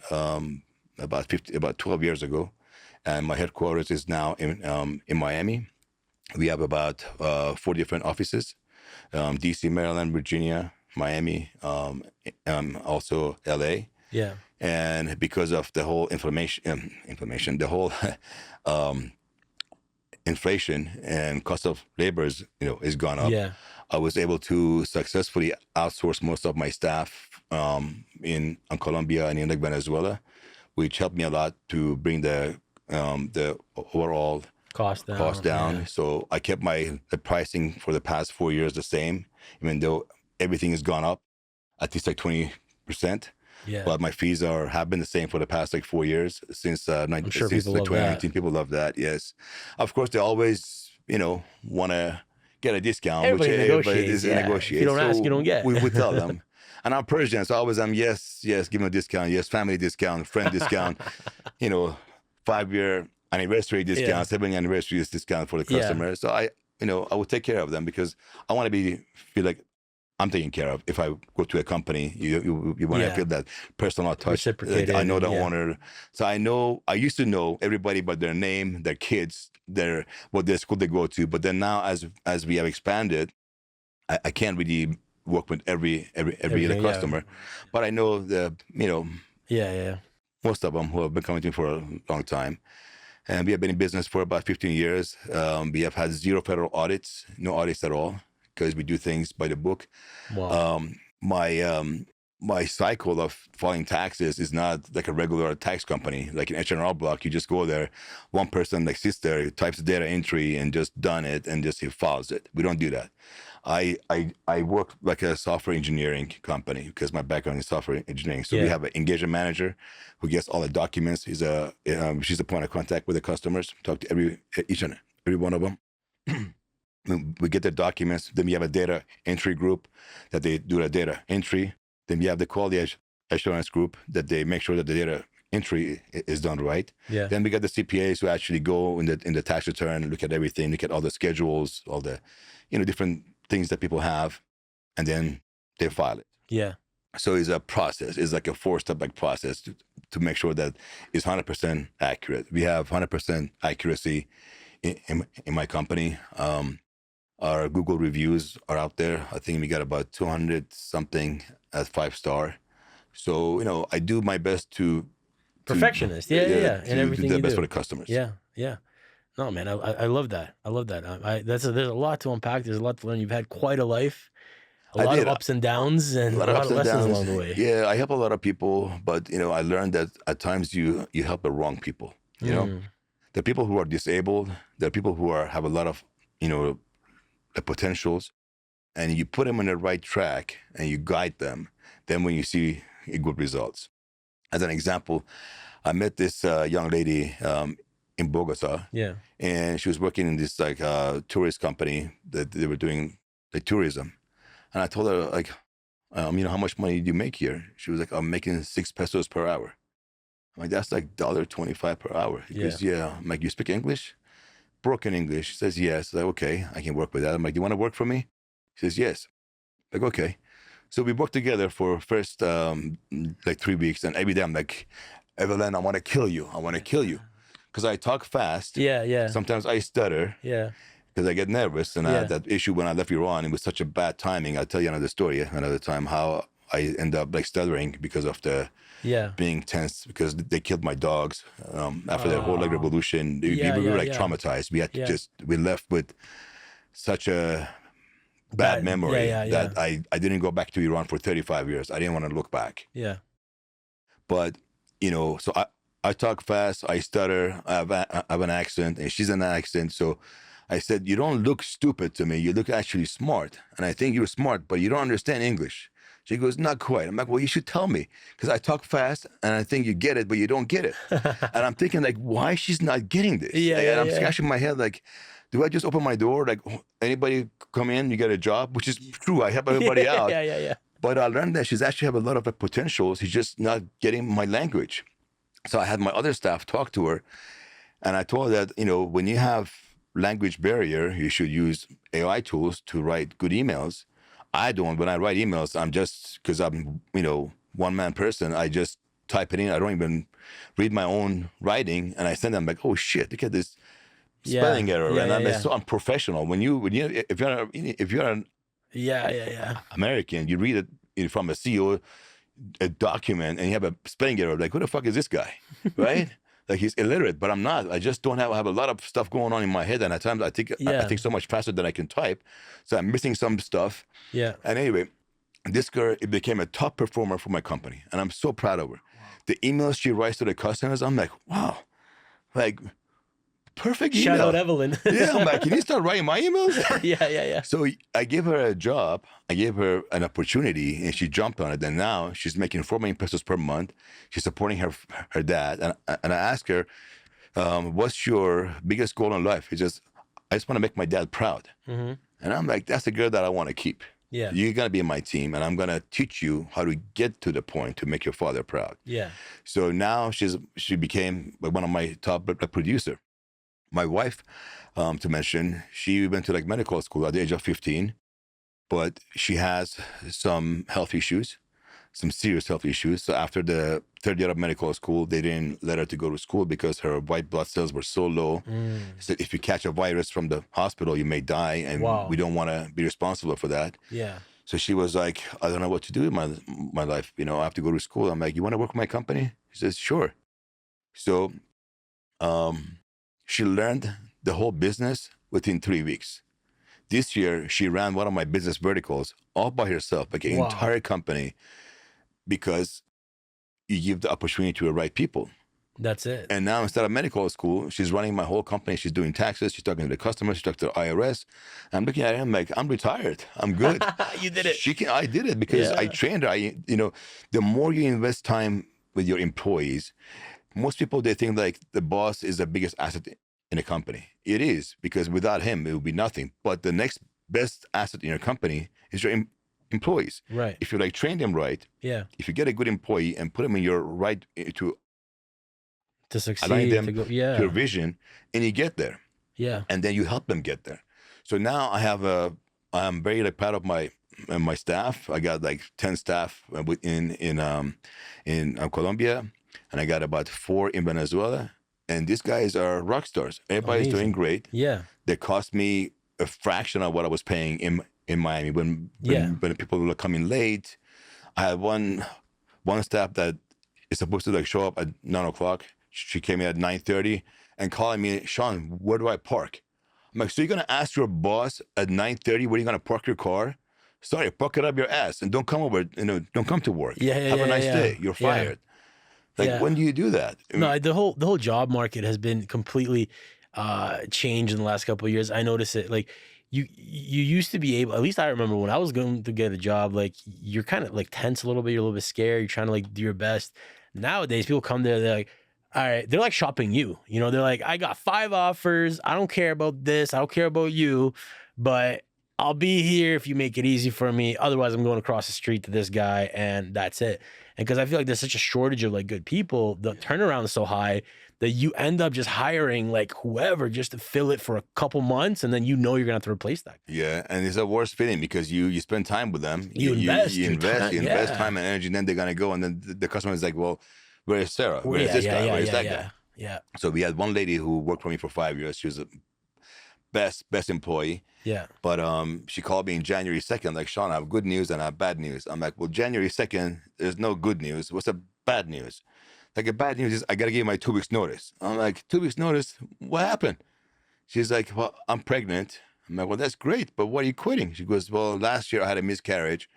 about 12 years ago, and my headquarters is now in Miami. We have about 4 different offices: DC, Maryland, Virginia, Miami, also LA. Yeah. And because of the whole the whole inflation and cost of labor is gone up. Yeah. I was able to successfully outsource most of my staff in Colombia and in Venezuela, which helped me a lot to bring the overall cost down. Yeah. So I kept the pricing for the past 4 years the same, even though everything has gone up at least like 20%. Yeah. But my fees have been the same for the past like 4 years since sure since people love 2019. that. People love that. Yes, of course they always want to get a discount. Everybody which negotiates. If you don't ask, you don't get. We tell them, and I'm Persian, so I always yes, give them a discount. Yes, family discount, friend discount. 5-year anniversary discount, 7-year anniversary discount for the customer. Yeah. So I would take care of them because I want to feel like I'm taken care of. If I go to a company, you want to feel that personal touch. Reciprocated, I know the owner. So I used to know everybody but their name, their kids, what their school they go to. But then now as we have expanded, I can't really work with every other customer. But I know most of them who have been coming to me for a long time. And we have been in business for about 15 years. We have had 0 federal audits, no audits at all, because we do things by the book. Wow. My cycle of filing taxes is not like a regular tax company. Like an H&R Block, you just go there, one person like sits there, types the data entry and just done it and just he files it. We don't do that. I work like a software engineering company because my background is software engineering. So we have an engagement manager who gets all the documents. She's the point of contact with the customers. Talk to each and every one of them. We get the documents. Then we have a data entry group that they do the data entry. Then we have the quality assurance group that they make sure that the data entry is done right. Yeah. Then we got the CPAs who actually go in the tax return, look at everything, look at all the schedules, all the different things that people have, and then they file it. Yeah. So it's a process. It's like a 4-step process to make sure that it's 100% accurate. We have 100% accuracy in my company. Our Google reviews are out there. I think we got about 200 something at 5-star. So, I do my best to perfectionist. Yeah. And everything do the you best do. for the customers. Yeah. No, man, I love that. I love that. There's a lot to unpack. There's a lot to learn. You've had quite a life, a lot of ups and downs, and a lot of lessons along the way. Yeah, I help a lot of people, but I learned that at times you help the wrong people. The people who are disabled, the people who have a lot of the potentials. and you put them on the right track and you guide them, then when you see good results. As an example, I met this young lady in Bogota, Yeah. and she was working in this like tourist company that they were doing like tourism. And I told her like, how much money do you make here? She was like, I'm making 6 pesos per hour. I'm like, that's like $1.25 per hour. He goes, yeah. I'm like, you speak English? Broken English. She says, yes. Like, okay, I can work with that. I'm like, do you want to work for me? She says, yes. Like, okay. So we worked together for first like 3 weeks, and every day I'm like, Evelyn, I want to kill you. I want to kill you. Because I talk fast. Yeah. Sometimes I stutter. Yeah. Because I get nervous. And I had that issue when I left Iran. It was such a bad timing. I'll tell you another story another time, how I end up like stuttering because of the being tense, because they killed my dogs after the whole like revolution. We were like traumatized. We had to we left with such a bad memory that I didn't go back to Iran for 35 years. I didn't want to look back. Yeah. But, so I talk fast, I stutter, I have an accent, and she's an accent. So I said, you don't look stupid to me. You look actually smart. And I think you're smart, but you don't understand English. She goes, not quite. I'm like, well, you should tell me, because I talk fast and I think you get it, but you don't get it. And I'm thinking like, why she's not getting this? And I'm scratching my head like, do I just open my door? Like, anybody come in, you get a job, which is true. I help everybody out. Yeah. But I learned that she's actually have a lot of potential. She's just not getting my language. So I had my other staff talk to her, and I told her that, when you have language barrier, you should use AI tools to write good emails. I don't. When I write emails, I'm just, because I'm, one-man person, I just type it in. I don't even read my own writing, and I send them like, oh shit, look at this spelling error, and I'm so unprofessional. When you if you're an American, you read it from a CEO a document and you have a spelling error, like, who the fuck is this guy, right? Like, he's illiterate, but I'm not. I just don't have a lot of stuff going on in my head, and at times I think so much faster than I can type, so I'm missing some stuff. Yeah. And anyway, this girl, it became a top performer for my company, and I'm so proud of her. Wow. The emails she writes to the customers, I'm like, wow, like, perfect email. Shout out Evelyn. Yeah, I'm like, can you start writing my emails? Yeah. So I gave her a job, I gave her an opportunity, and she jumped on it. And now she's making 4 million pesos per month. She's supporting her dad. And I asked her, what's your biggest goal in life? He says, I just want to make my dad proud. Mm-hmm. And I'm like, that's the girl that I want to keep. Yeah. You're going to be in my team, and I'm going to teach you how to get to the point to make your father proud. Yeah. So now she became one of my top producer. My wife, to mention, she went to like medical school at the age of 15, but she has some health issues, some serious health issues. So after the third year of medical school, they didn't let her to go to school because her white blood cells were so low. So if you catch a virus from the hospital, you may die, and we don't want to be responsible for that. Yeah. So she was like, I don't know what to do in my life. I have to go to school. I'm like, you want to work with my company? She says, sure. So, she learned the whole business within 3 weeks. This year, she ran one of my business verticals all by herself, like an entire company, because you give the opportunity to the right people. That's it. And now, instead of medical school, she's running my whole company. She's doing taxes. She's talking to the customers. She's talking to the IRS. I'm looking at her. I'm like, I'm retired. I'm good. You did it. I did it because I trained her. The more you invest time with your employees, most people, they think like the boss is the biggest asset in a company. It is, because without him, it would be nothing. But the next best asset in your company is your employees. Right. If you like train them right, if you get a good employee and put them in your right to succeed, align them to your vision, and you get there. Yeah. And then you help them get there. So now I'm very proud of my staff. I got like 10 staff in Colombia. And I got about 4 in Venezuela. And these guys are rock stars. Everybody's doing great. Yeah. They cost me a fraction of what I was paying in Miami when people were coming late. I had one staff that is supposed to like show up at 9 o'clock. She came in at 9:30 and calling me, Sean, where do I park? I'm like, so you're going to ask your boss at 9:30 where you're going to park your car? Sorry, park it up your ass and don't come over, don't come to work. Have a nice day. You're fired. When do you do that? No, the whole job market has been completely changed in the last couple of years. I notice it. Like, you used to be able, at least I remember when I was going to get a job, like you're kind of like tense a little bit, you're a little bit scared, you're trying to like do your best. Nowadays, people come there, they're like, all right, they're like shopping you. You know, they're like, I got 5 offers. I don't care about this. I don't care about you, but I'll be here if you make it easy for me. Otherwise, I'm going across the street to this guy, and that's it. And because I feel like there's such a shortage of like good people, the turnaround is so high that you end up just hiring like whoever just to fill it for a couple months, and then you know you're gonna have to replace that. Yeah, and it's a worse feeling because you spend time with them. You invest time and energy, and then they're gonna go, and then the customer is like, well, where is Sarah? Where is this guy? Where is that guy? Yeah. So we had one lady who worked for me for 5 years. She was a best employee. Yeah. But she called me in January 2nd, like, Sean, I have good news and I have bad news. I'm like, well, January 2nd, there's no good news. What's the bad news? Like, the bad news is I got to give my 2 weeks notice. I'm like, 2 weeks notice? What happened? She's like, well, I'm pregnant. I'm like, well, that's great, but why are you quitting? She goes, well, last year I had a miscarriage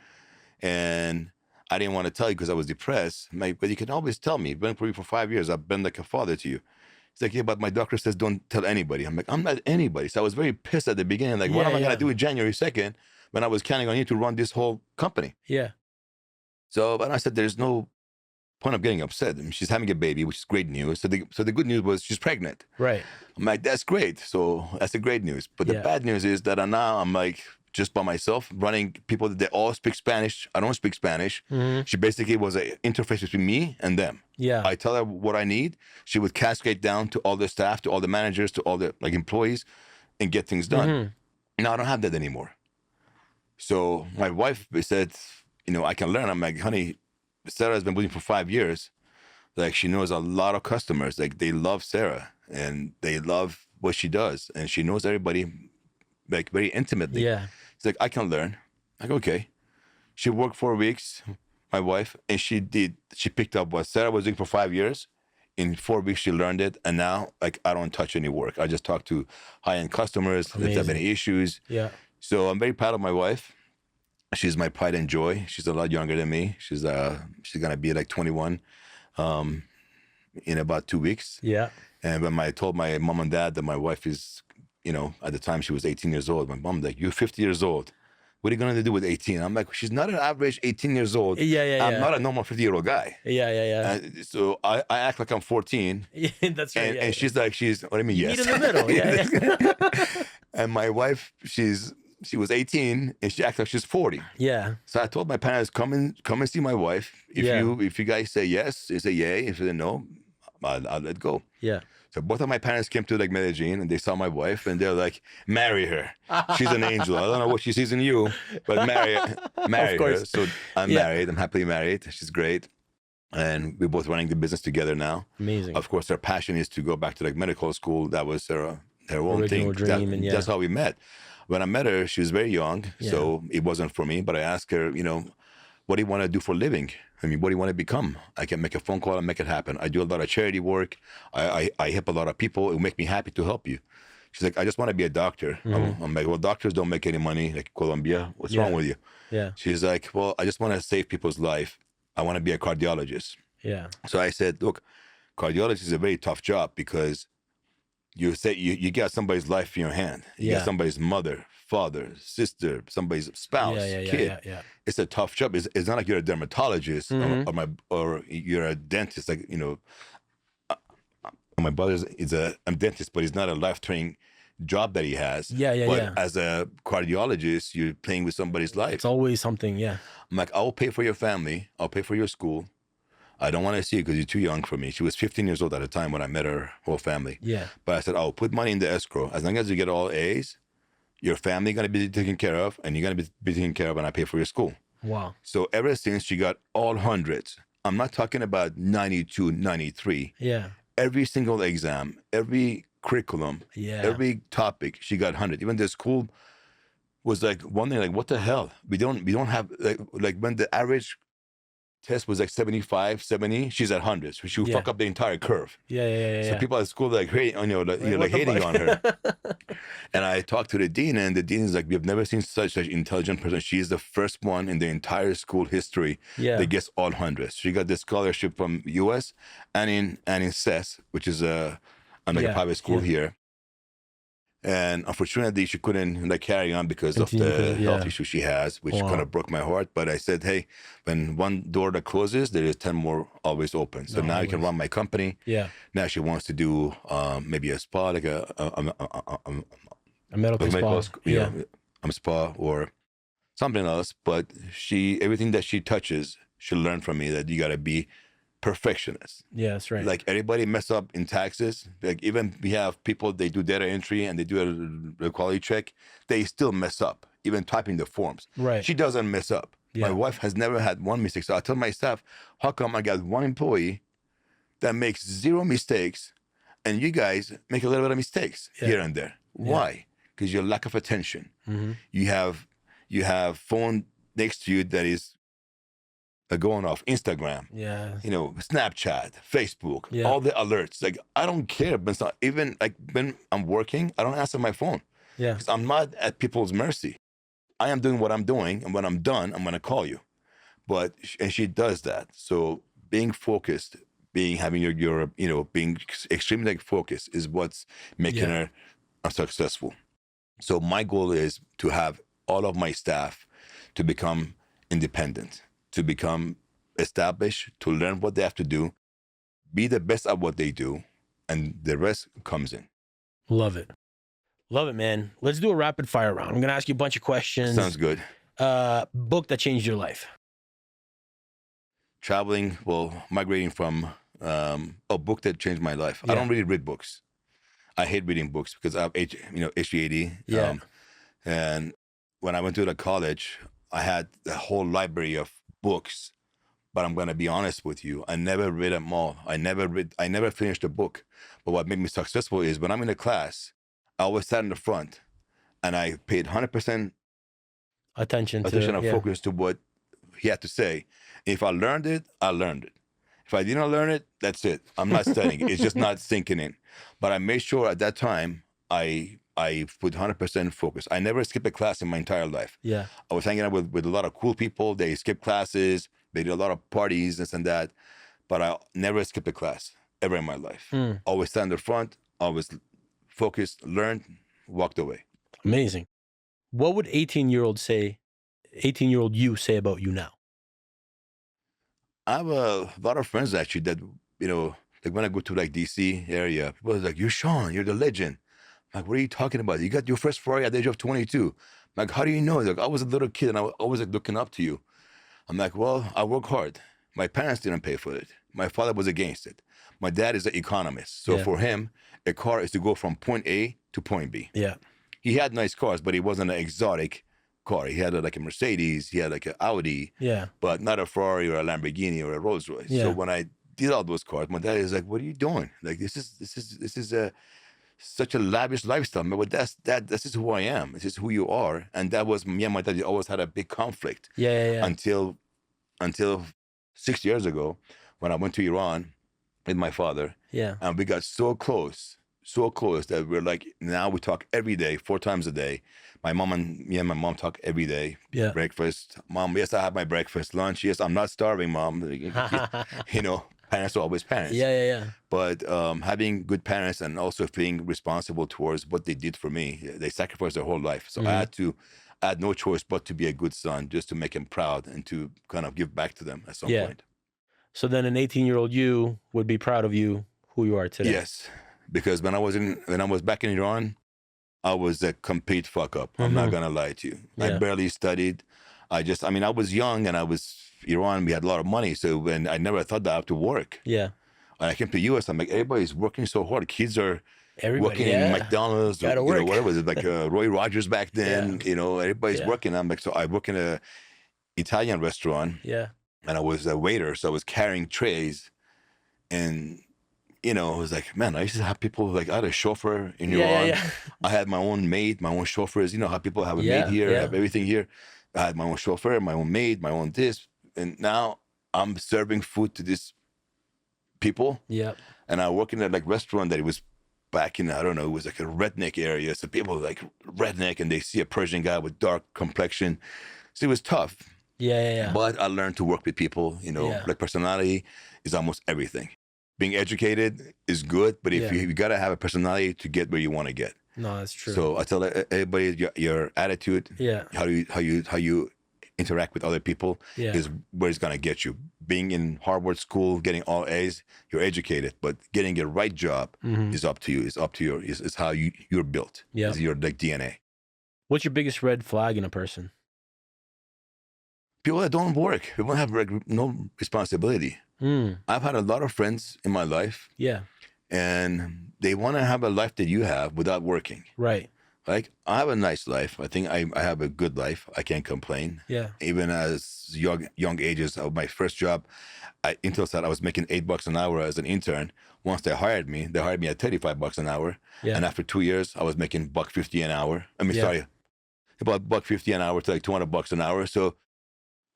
and I didn't want to tell you because I was depressed. I'm like, but you can always tell me. You've been for me for 5 years. I've been like a father to you. It's like, yeah, but my doctor says don't tell anybody. I'm like, I'm not anybody. So I was very pissed at the beginning. Like, what am I going to do with January 2nd when I was counting on you to run this whole company? Yeah. So, but I said, there's no point of getting upset. I mean, she's having a baby, which is great news. So the good news was she's pregnant. Right. I'm like, that's great. So that's the great news. But the bad news is that now I'm like just by myself running people that they all speak Spanish. I don't speak Spanish. Mm-hmm. She basically was an interface between me and them. Yeah. I tell her what I need. She would cascade down to all the staff, to all the managers, to all the like employees and get things done. Mm-hmm. Now I don't have that anymore. So my wife said, you know, I can learn. I'm like, honey, Sarah has been with me for 5 years. Like, she knows a lot of customers. Like, they love Sarah and they love what she does. And she knows everybody like very intimately. Yeah. It's like, I can learn. Like, okay. She worked 4 weeks, my wife, and she picked up what Sarah was doing for 5 years. In 4 weeks, she learned it. And now, like, I don't touch any work. I just talk to high-end customers if they have any issues. Yeah. So I'm very proud of my wife. She's my pride and joy. She's a lot younger than me. She's gonna be like 21 in about 2 weeks. Yeah. And when I told my mom and dad that my wife is, you know, at the time she was 18 years old, my mom like, you're 50 years old. What are you gonna do with 18? I'm like, she's not an average 18 years old. I'm not a normal 50-year-old guy. So I act like I'm 14. Yeah, that's right. And she's like, what do you mean? Yes. Meet in the middle. Yeah. And my wife, she was 18 and she acted like she's 40. Yeah. So I told my parents, come and see my wife. If you guys say yes, you say yay. If you say no, I'll let go. Yeah. So both of my parents came to like Medellin and they saw my wife and they're like, marry her. She's an angel. I don't know what she sees in you, but marry her. So I'm married. I'm happily married. She's great. And we're both running the business together now. Amazing. Of course, her passion is to go back to like medical school. That was her own original thing. Dream. That's how we met. When I met her, she was very young, so it wasn't for me. But I asked her, you know, what do you want to do for a living? I mean, what do you want to become? I can make a phone call and make it happen. I do a lot of charity work. I help a lot of people. It will make me happy to help you. She's like, I just want to be a doctor. Mm-hmm. I'm like, well, doctors don't make any money, like Colombia. What's wrong with you? Yeah. She's like, well, I just want to save people's life. I want to be a cardiologist. Yeah. So I said, look, cardiologist is a very tough job because you got somebody's life in your hand. You got somebody's mother, father, sister, somebody's spouse, kid. Yeah. It's a tough job. It's not like you're a dermatologist or you're a dentist. Like, you know, my brother is a dentist, but he's not a life-threatening job that he has. But as a cardiologist, you're playing with somebody's life. It's always something, yeah. I'm like, I'll pay for your family. I'll pay for your school. I don't want to see you because you're too young for me. She was 15 years old at the time when I met her whole family. Yeah. But I said, I'll put money in the escrow. As long as you get all A's, your family going to be taken care of, and you're going to be taken care of, and I pay for your school. Wow. So ever since she got all hundreds, I'm not talking about 92, 93. Yeah. Every single exam, every curriculum, every topic, she got 100. Even the school was like wondering, like, what the hell? We don't have, like when the average test was like 75, 70, she's at 100. So she would fuck up the entire curve. So people at school like, hey, you know, like hating on her. And I talked to the dean, and the dean is like, we've never seen such an intelligent person. She is the first one in the entire school history that gets all hundreds. She got the scholarship from US and in CES, which is a private school here. And unfortunately, she couldn't like carry on because of Continue the with it, health yeah. issue she has, which Wow. kind of broke my heart. But I said, hey, when one door that closes, there is 10 more always open. So No, now you can always. run my company. Yeah. Now she wants to do maybe a spa, like A medical spa. you Yeah. know, spa or something else. But everything that she touches, she'll learn from me that you got to be perfectionist. Yeah, that's right. Like everybody mess up in taxes. Like even we have people, they do data entry and they do a quality check. They still mess up, even typing the forms. Right. She doesn't mess up. Yeah. My wife has never had one mistake. So I tell my staff, how come I got one employee that makes zero mistakes and you guys make a little bit of mistakes here and there? Why? Because your lack of attention. Mm-hmm. You have phone next to you that is going off, Instagram, Yeah. you know, Snapchat, Facebook, Yeah. all the alerts. Like I don't care, but it's not, even like when I'm working, I don't answer my phone Yeah. because I'm not at people's mercy. I am doing what I'm doing, and when I'm done, I'm gonna call you. But and she does that. So being focused, having your you know, being extremely like focused is what's making her successful. So my goal is to have all of my staff to become independent, to become established, to learn what they have to do, be the best at what they do, and the rest comes in. Love it. Love it, man. Let's do a rapid fire round. I'm going to ask you a bunch of questions. Sounds good. Book that changed your life. Traveling, migrating from a book that changed my life. I Yeah. don't really read books. I hate reading books because I have HGAD. Yeah. And when I went to the college, I had a whole library of books. But I'm gonna be honest with you, I never read them all. I never finished a book. But what made me successful is when I'm in a class, I always sat in the front and I paid 100% Attention and focus to what he had to say. If I learned it, I learned it. If I didn't learn it, that's it. I'm not studying. It's just not sinking in. But I made sure at that time I put 100% focus. I never skipped a class in my entire life. Yeah. I was hanging out with a lot of cool people. They skipped classes. They did a lot of parties, this and that. But I never skipped a class ever in my life. Always stand in the front, always focused, learned, walked away. Amazing. What would 18-year-old you say about you now? I have a lot of friends actually that, you know, like when I go to like DC area, people are like, you're Sean, you're the legend. I'm like, what are you talking about? You got your first Ferrari at the age of 22. I'm like, how do you know? Like, I was a little kid and I was always like looking up to you. I'm like, well, I work hard. My parents didn't pay for it. My father was against it. My dad is an economist. So for him, a car is to go from point A to point B. Yeah. He had nice cars, but he wasn't an exotic car. He had like a Mercedes, he had like an Audi, but not a Ferrari or a Lamborghini or a Rolls Royce. Yeah. So when I did all those cars, my dad is like, what are you doing? Like, this is such a lavish lifestyle. But this is who I am. This is who you are. And that was me and my dad always had a big conflict. Until 6 years ago when I went to Iran with my father. Yeah. And we got so close that we're like, now we talk every day, 4 times a day. My mom talk every day. Yeah. Breakfast. Mom, yes, I have my breakfast. Lunch, yes, I'm not starving, Mom. You know, parents are always parents. Yeah. But having good parents and also being responsible towards what they did for me, they sacrificed their whole life. So I had no choice but to be a good son, just to make them proud and to kind of give back to them at some point. So then an 18-year-old you would be proud of you, who you are today. Yes, because when I was back in Iran, I was a complete fuck up. I'm not gonna lie to you. I barely studied. I was young and I was Iran. We had a lot of money, so when I never thought that I have to work. Yeah. When I came to US, I'm like, everybody's working so hard. Kids are working in McDonald's or whatever. It was like Roy Rogers back then. You know, everybody's working. I'm like, so I work in a Italian restaurant. Yeah. And I was a waiter, so I was carrying trays, and you know, I was like, man, I used to have people like I had a chauffeur in Iran. I had my own maid, my own chauffeurs. You know how people have a maid here, have everything here. I had my own chauffeur, my own maid, my own this, and now I'm serving food to these people. Yeah. And I work in a like restaurant that it was back in, I don't know, it was like a redneck area. So people like redneck and they see a Persian guy with dark complexion. So it was tough. Yeah. But I learned to work with people, you know, like personality is almost everything. being educated is good, but if you got to have a personality to get where you want to get. No, that's true. So I tell everybody your attitude, how you interact with other people is where it's gonna get you. Being in Harvard school, getting all A's, you're educated, but getting a right job is up to you. It's up to your. It's how you're built. Yeah, it's your like DNA. What's your biggest red flag in a person? People that don't work. People have no responsibility. I've had a lot of friends in my life. Yeah. And they want to have a life that you have without working. Right. Like, I have a nice life. I think I have a good life. I can't complain. Yeah. Even as young ages of my first job, Intelsat, I was making $8 an hour as an intern. Once they hired me at $35 an hour. Yeah. And after 2 years, I was making $150 an hour. About $150 an hour to like $200 an hour. So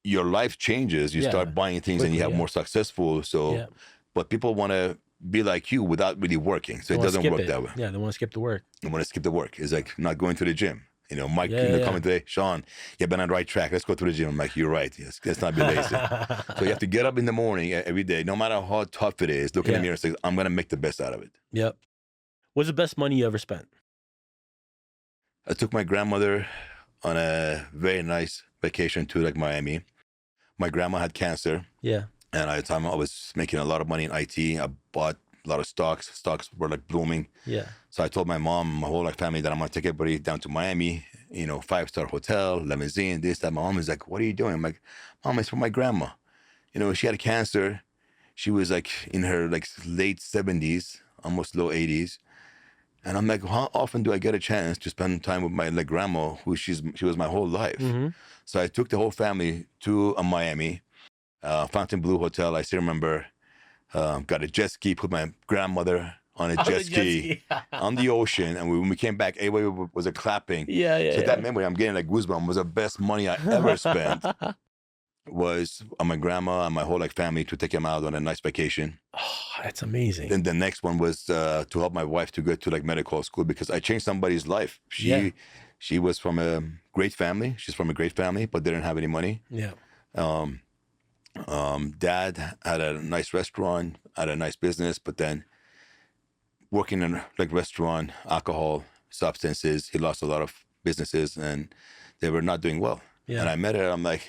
your life changes. You start buying things and you have more successful. So, but people want to be like you without really working. So it doesn't work that way. Yeah, they want to skip the work. They want to skip the work. It's like not going to the gym. You know, Mike coming today, Sean, you've been on the right track. Let's go to the gym. I'm like, you're right. Yes, let's not be lazy. So you have to get up in the morning every day, no matter how tough it is, look in the mirror and say, I'm going to make the best out of it. Yep. What's the best money you ever spent? I took my grandmother on a very nice vacation to like Miami. My grandma had cancer. Yeah. And at the time I was making a lot of money in IT. I bought a lot of stocks. Stocks were like blooming. Yeah. So I told my mom, my whole like family that I'm going to take everybody down to Miami, 5-star hotel, limousine, this, that. My mom is like, what are you doing? I'm like, Mom, it's for my grandma. She had cancer. She was like in her like late 70s, almost low 80s. And I'm like, how often do I get a chance to spend time with my like grandma, who she was my whole life? Mm-hmm. So I took the whole family to Miami, Fontainebleau Hotel. I still remember, got a jet ski, put my grandmother on a jet ski on the ocean. And when we came back, everybody was clapping. So that memory, I'm getting like goosebumps, was the best money I ever spent. Was on my grandma and my whole like family to take him out on a nice vacation. Oh, that's amazing. Then the next one was to help my wife to go to like medical school because I changed somebody's life. She was from a great family. She's from a great family, but didn't have any money. Yeah. Dad had a nice restaurant, had a nice business, but then working in like restaurant, alcohol, substances, he lost a lot of businesses and they were not doing well. Yeah. And I met her. I'm like,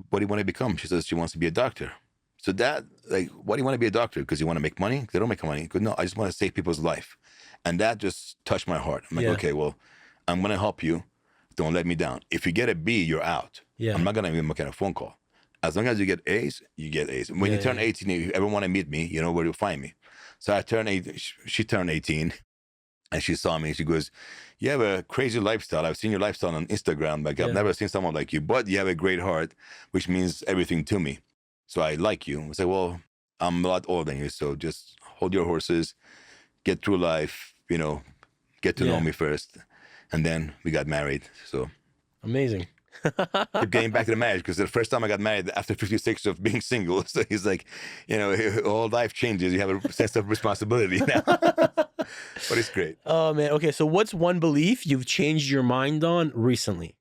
what do you want to become? She says she wants to be a doctor. So Dad, like, why do you want to be a doctor? Because you want to make money? They don't make money. Because no, I just want to save people's life. And that just touched my heart. I'm like, okay, well, I'm going to help you. Don't let me down. If you get a B, you're out. Yeah. I'm not going to even make a phone call. As long as you get A's, you get A's. When you turn 18, if you ever want to meet me, you know where to find me. So I turned 18. She turned 18. And she saw me. She goes, you have a crazy lifestyle. I've seen your lifestyle on Instagram. Like, I've never seen someone like you. But you have a great heart, which means everything to me. So I like you. I say, well, I'm a lot older than you. So just hold your horses, get through life, get to know me first. And then we got married. So amazing. Keep getting back to the marriage because the first time I got married after 56 of being single. So he's like, all life changes. You have a sense of responsibility now. But it's great. Oh, man. Okay, so what's one belief you've changed your mind on recently?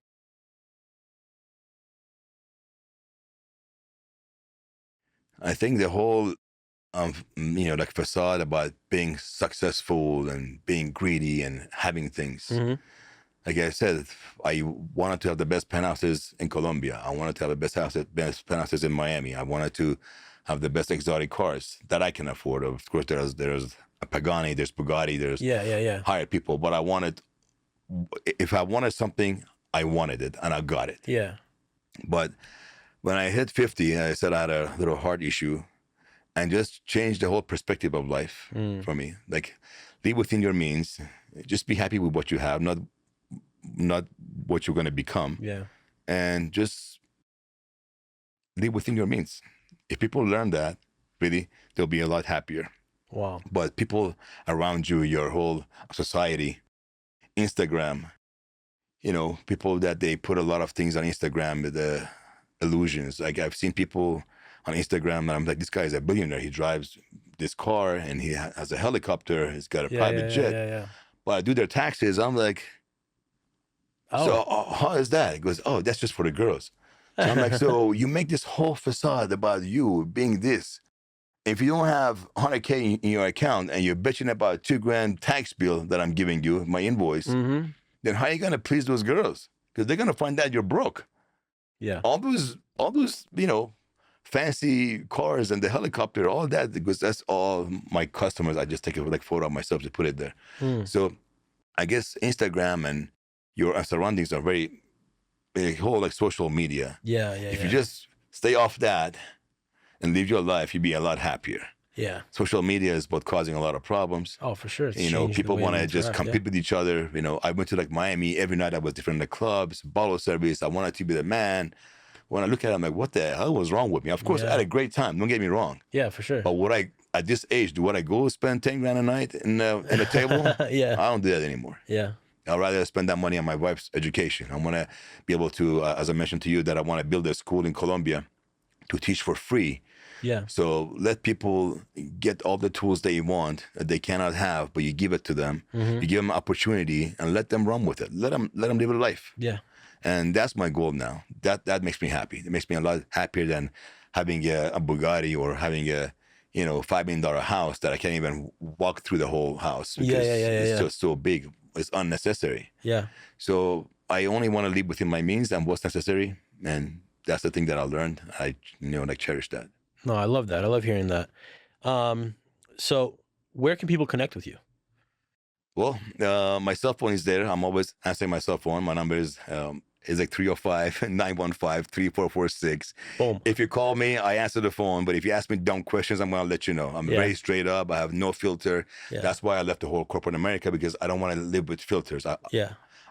I think the whole, like facade about being successful and being greedy and having things. Mm-hmm. Like I said, I wanted to have the best penthouses in Colombia. I wanted to have the best penthouses in Miami. I wanted to have the best exotic cars that I can afford. Of course, there's a Pagani, there's Bugatti, there's higher people. But if I wanted something, I wanted it, and I got it. Yeah. But when I hit 50, I said I had a little heart issue, and just changed the whole perspective of life for me. Like, live within your means. Just be happy with what you have, not what you're going to become. Yeah. And just live within your means. If people learn that, really, they'll be a lot happier. Wow. But people around you, your whole society, Instagram, people that they put a lot of things on Instagram with the illusions. Like, I've seen people on Instagram and I'm like, this guy is a billionaire. He drives this car and he has a helicopter. He's got a private jet. Yeah. But I do their taxes. I'm like, so how is that? He goes, that's just for the girls. So I'm like, so you make this whole facade about you being this, if you don't have 100K in your account and you're bitching about a $2,000 tax bill that I'm giving you, my invoice, then how are you gonna please those girls? Because they're gonna find out you're broke. Yeah. All those, fancy cars and the helicopter, all that, because that's all my customers. I just take a photo of myself to put it there. So I guess Instagram and your surroundings are very, a whole social media. Yeah. If you just stay off that and live your life, you'd be a lot happier. Yeah. Social media is both causing a lot of problems. Oh, for sure. It's People want to just interact, compete with each other. I went to Miami. Every night I was different in the clubs, bottle service. I wanted to be the man. When I look at it, I'm like, what the hell was wrong with me? Of course, I had a great time. Don't get me wrong. Yeah, for sure. But at this age, would I go spend $10,000 a night in a table? Yeah. I don't do that anymore. Yeah. I'd rather spend that money on my wife's education. I want to be able to, as I mentioned to you, that I want to build a school in Colombia to teach for free. Yeah. So let people get all the tools they want that they cannot have, but you give it to them. You give them opportunity and let them run with it. Let them live a life. Yeah. And that's my goal now. That makes me happy. It makes me a lot happier than having a Bugatti or having a $5 million house that I can't even walk through the whole house because it's just so big. It's unnecessary. Yeah. So I only want to live within my means and what's necessary, and that's the thing that I learned. I cherish that. No, I love that. I love hearing that. So where can people connect with you? Well, my cell phone is there. I'm always answering my cell phone. My number is 305-915-3446. Boom. If you call me, I answer the phone. But if you ask me dumb questions, I'm going to let you know. I'm very straight up. I have no filter. Yeah. That's why I left the whole corporate America, because I don't want to live with filters.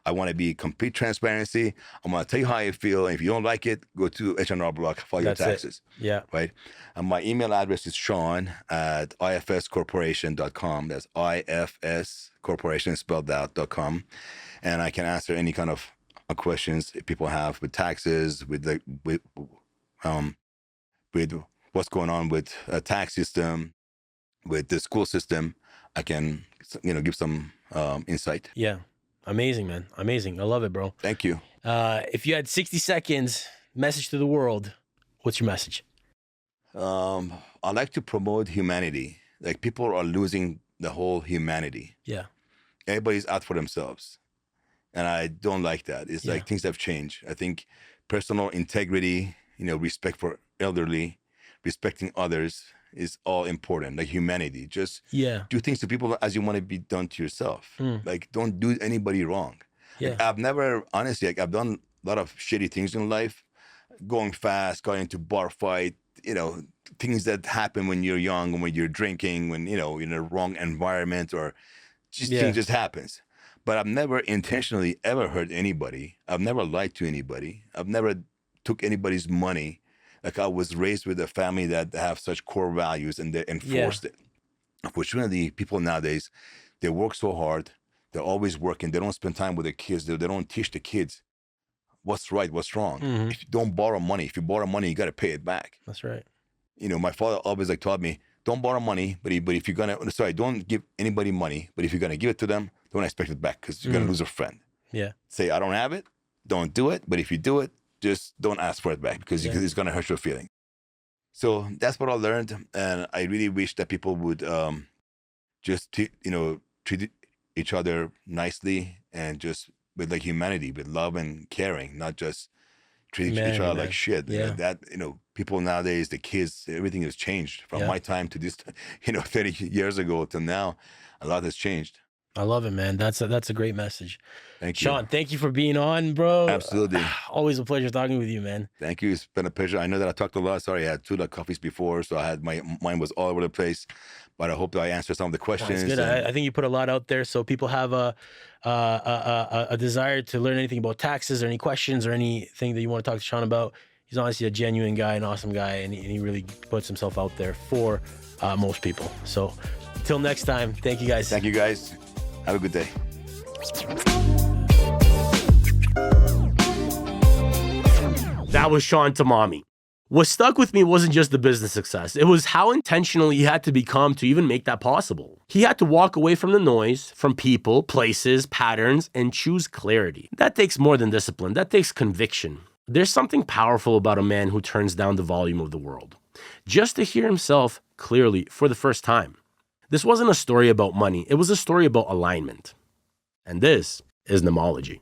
I want to be complete transparency. I'm going to tell you how I feel. And if you don't like it, go to H&R Block, file your taxes. Yeah. Right? And my email address is Sean@ifscorporation.com. That's ifscorporation spelled out.com. And I can answer any kind of questions people have with taxes, with what's going on with a tax system, with the school system. I can, give some insight. Yeah. Amazing, man. Amazing. I love it, bro. Thank you. If you had 60 seconds, message to the world, what's your message? I like to promote humanity. People are losing the whole humanity. Yeah. Everybody's out for themselves. And I don't like that. It's things have changed. I think personal integrity, respect for elderly, respecting others is all important. Humanity. Just do things to people as you want to be done to yourself. Don't do anybody wrong. Yeah. I've never, honestly, I've done a lot of shitty things in life. Going fast, got into bar fight, things that happen when you're young, when you're drinking, when, in a wrong environment, or things just happens. But I've never intentionally ever hurt anybody. I've never lied to anybody. I've never took anybody's money. I was raised with a family that have such core values, and they enforced it. Unfortunately, people nowadays, they work so hard. They're always working. They don't spend time with their kids. They don't teach the kids what's right, what's wrong. If you don't borrow money, if you borrow money, you got to pay it back. That's right. My father always taught me, don't borrow money, but if you're going to, don't give anybody money, but if you're going to give it to them, don't expect it back, because you're going to lose a friend. Yeah. Say, I don't have it, don't do it. But if you do it, just don't ask for it back, because it's going to hurt your feeling. So that's what I learned. And I really wish that people would just, treat each other nicely, and just with humanity, with love and caring, not just treat each other like shit. People nowadays, the kids, everything has changed from my time to this, 30 years ago to now. A lot has changed. I love it, man. That's a great message. Thank you. Sean, thank you for being on, bro. Absolutely. Always a pleasure talking with you, man. Thank you. It's been a pleasure. I know that I talked a lot. Sorry, I had 2 coffees before, so I had my mind was all over the place. But I hope that I answered some of the questions. That's good. I think you put a lot out there, so people have a desire to learn anything about taxes, or any questions, or anything that you want to talk to Sean about. He's honestly a genuine guy, an awesome guy, and he really puts himself out there for most people. So until next time, thank you guys. Thank you guys. Have a good day. That was Sean Tamami. What stuck with me wasn't just the business success. It was how intentional he had to become to even make that possible. He had to walk away from the noise, from people, places, patterns, and choose clarity. That takes more than discipline. That takes conviction. There's something powerful about a man who turns down the volume of the world. just to hear himself clearly for the first time. This wasn't a story about money. It was a story about alignment. And this is Nemology.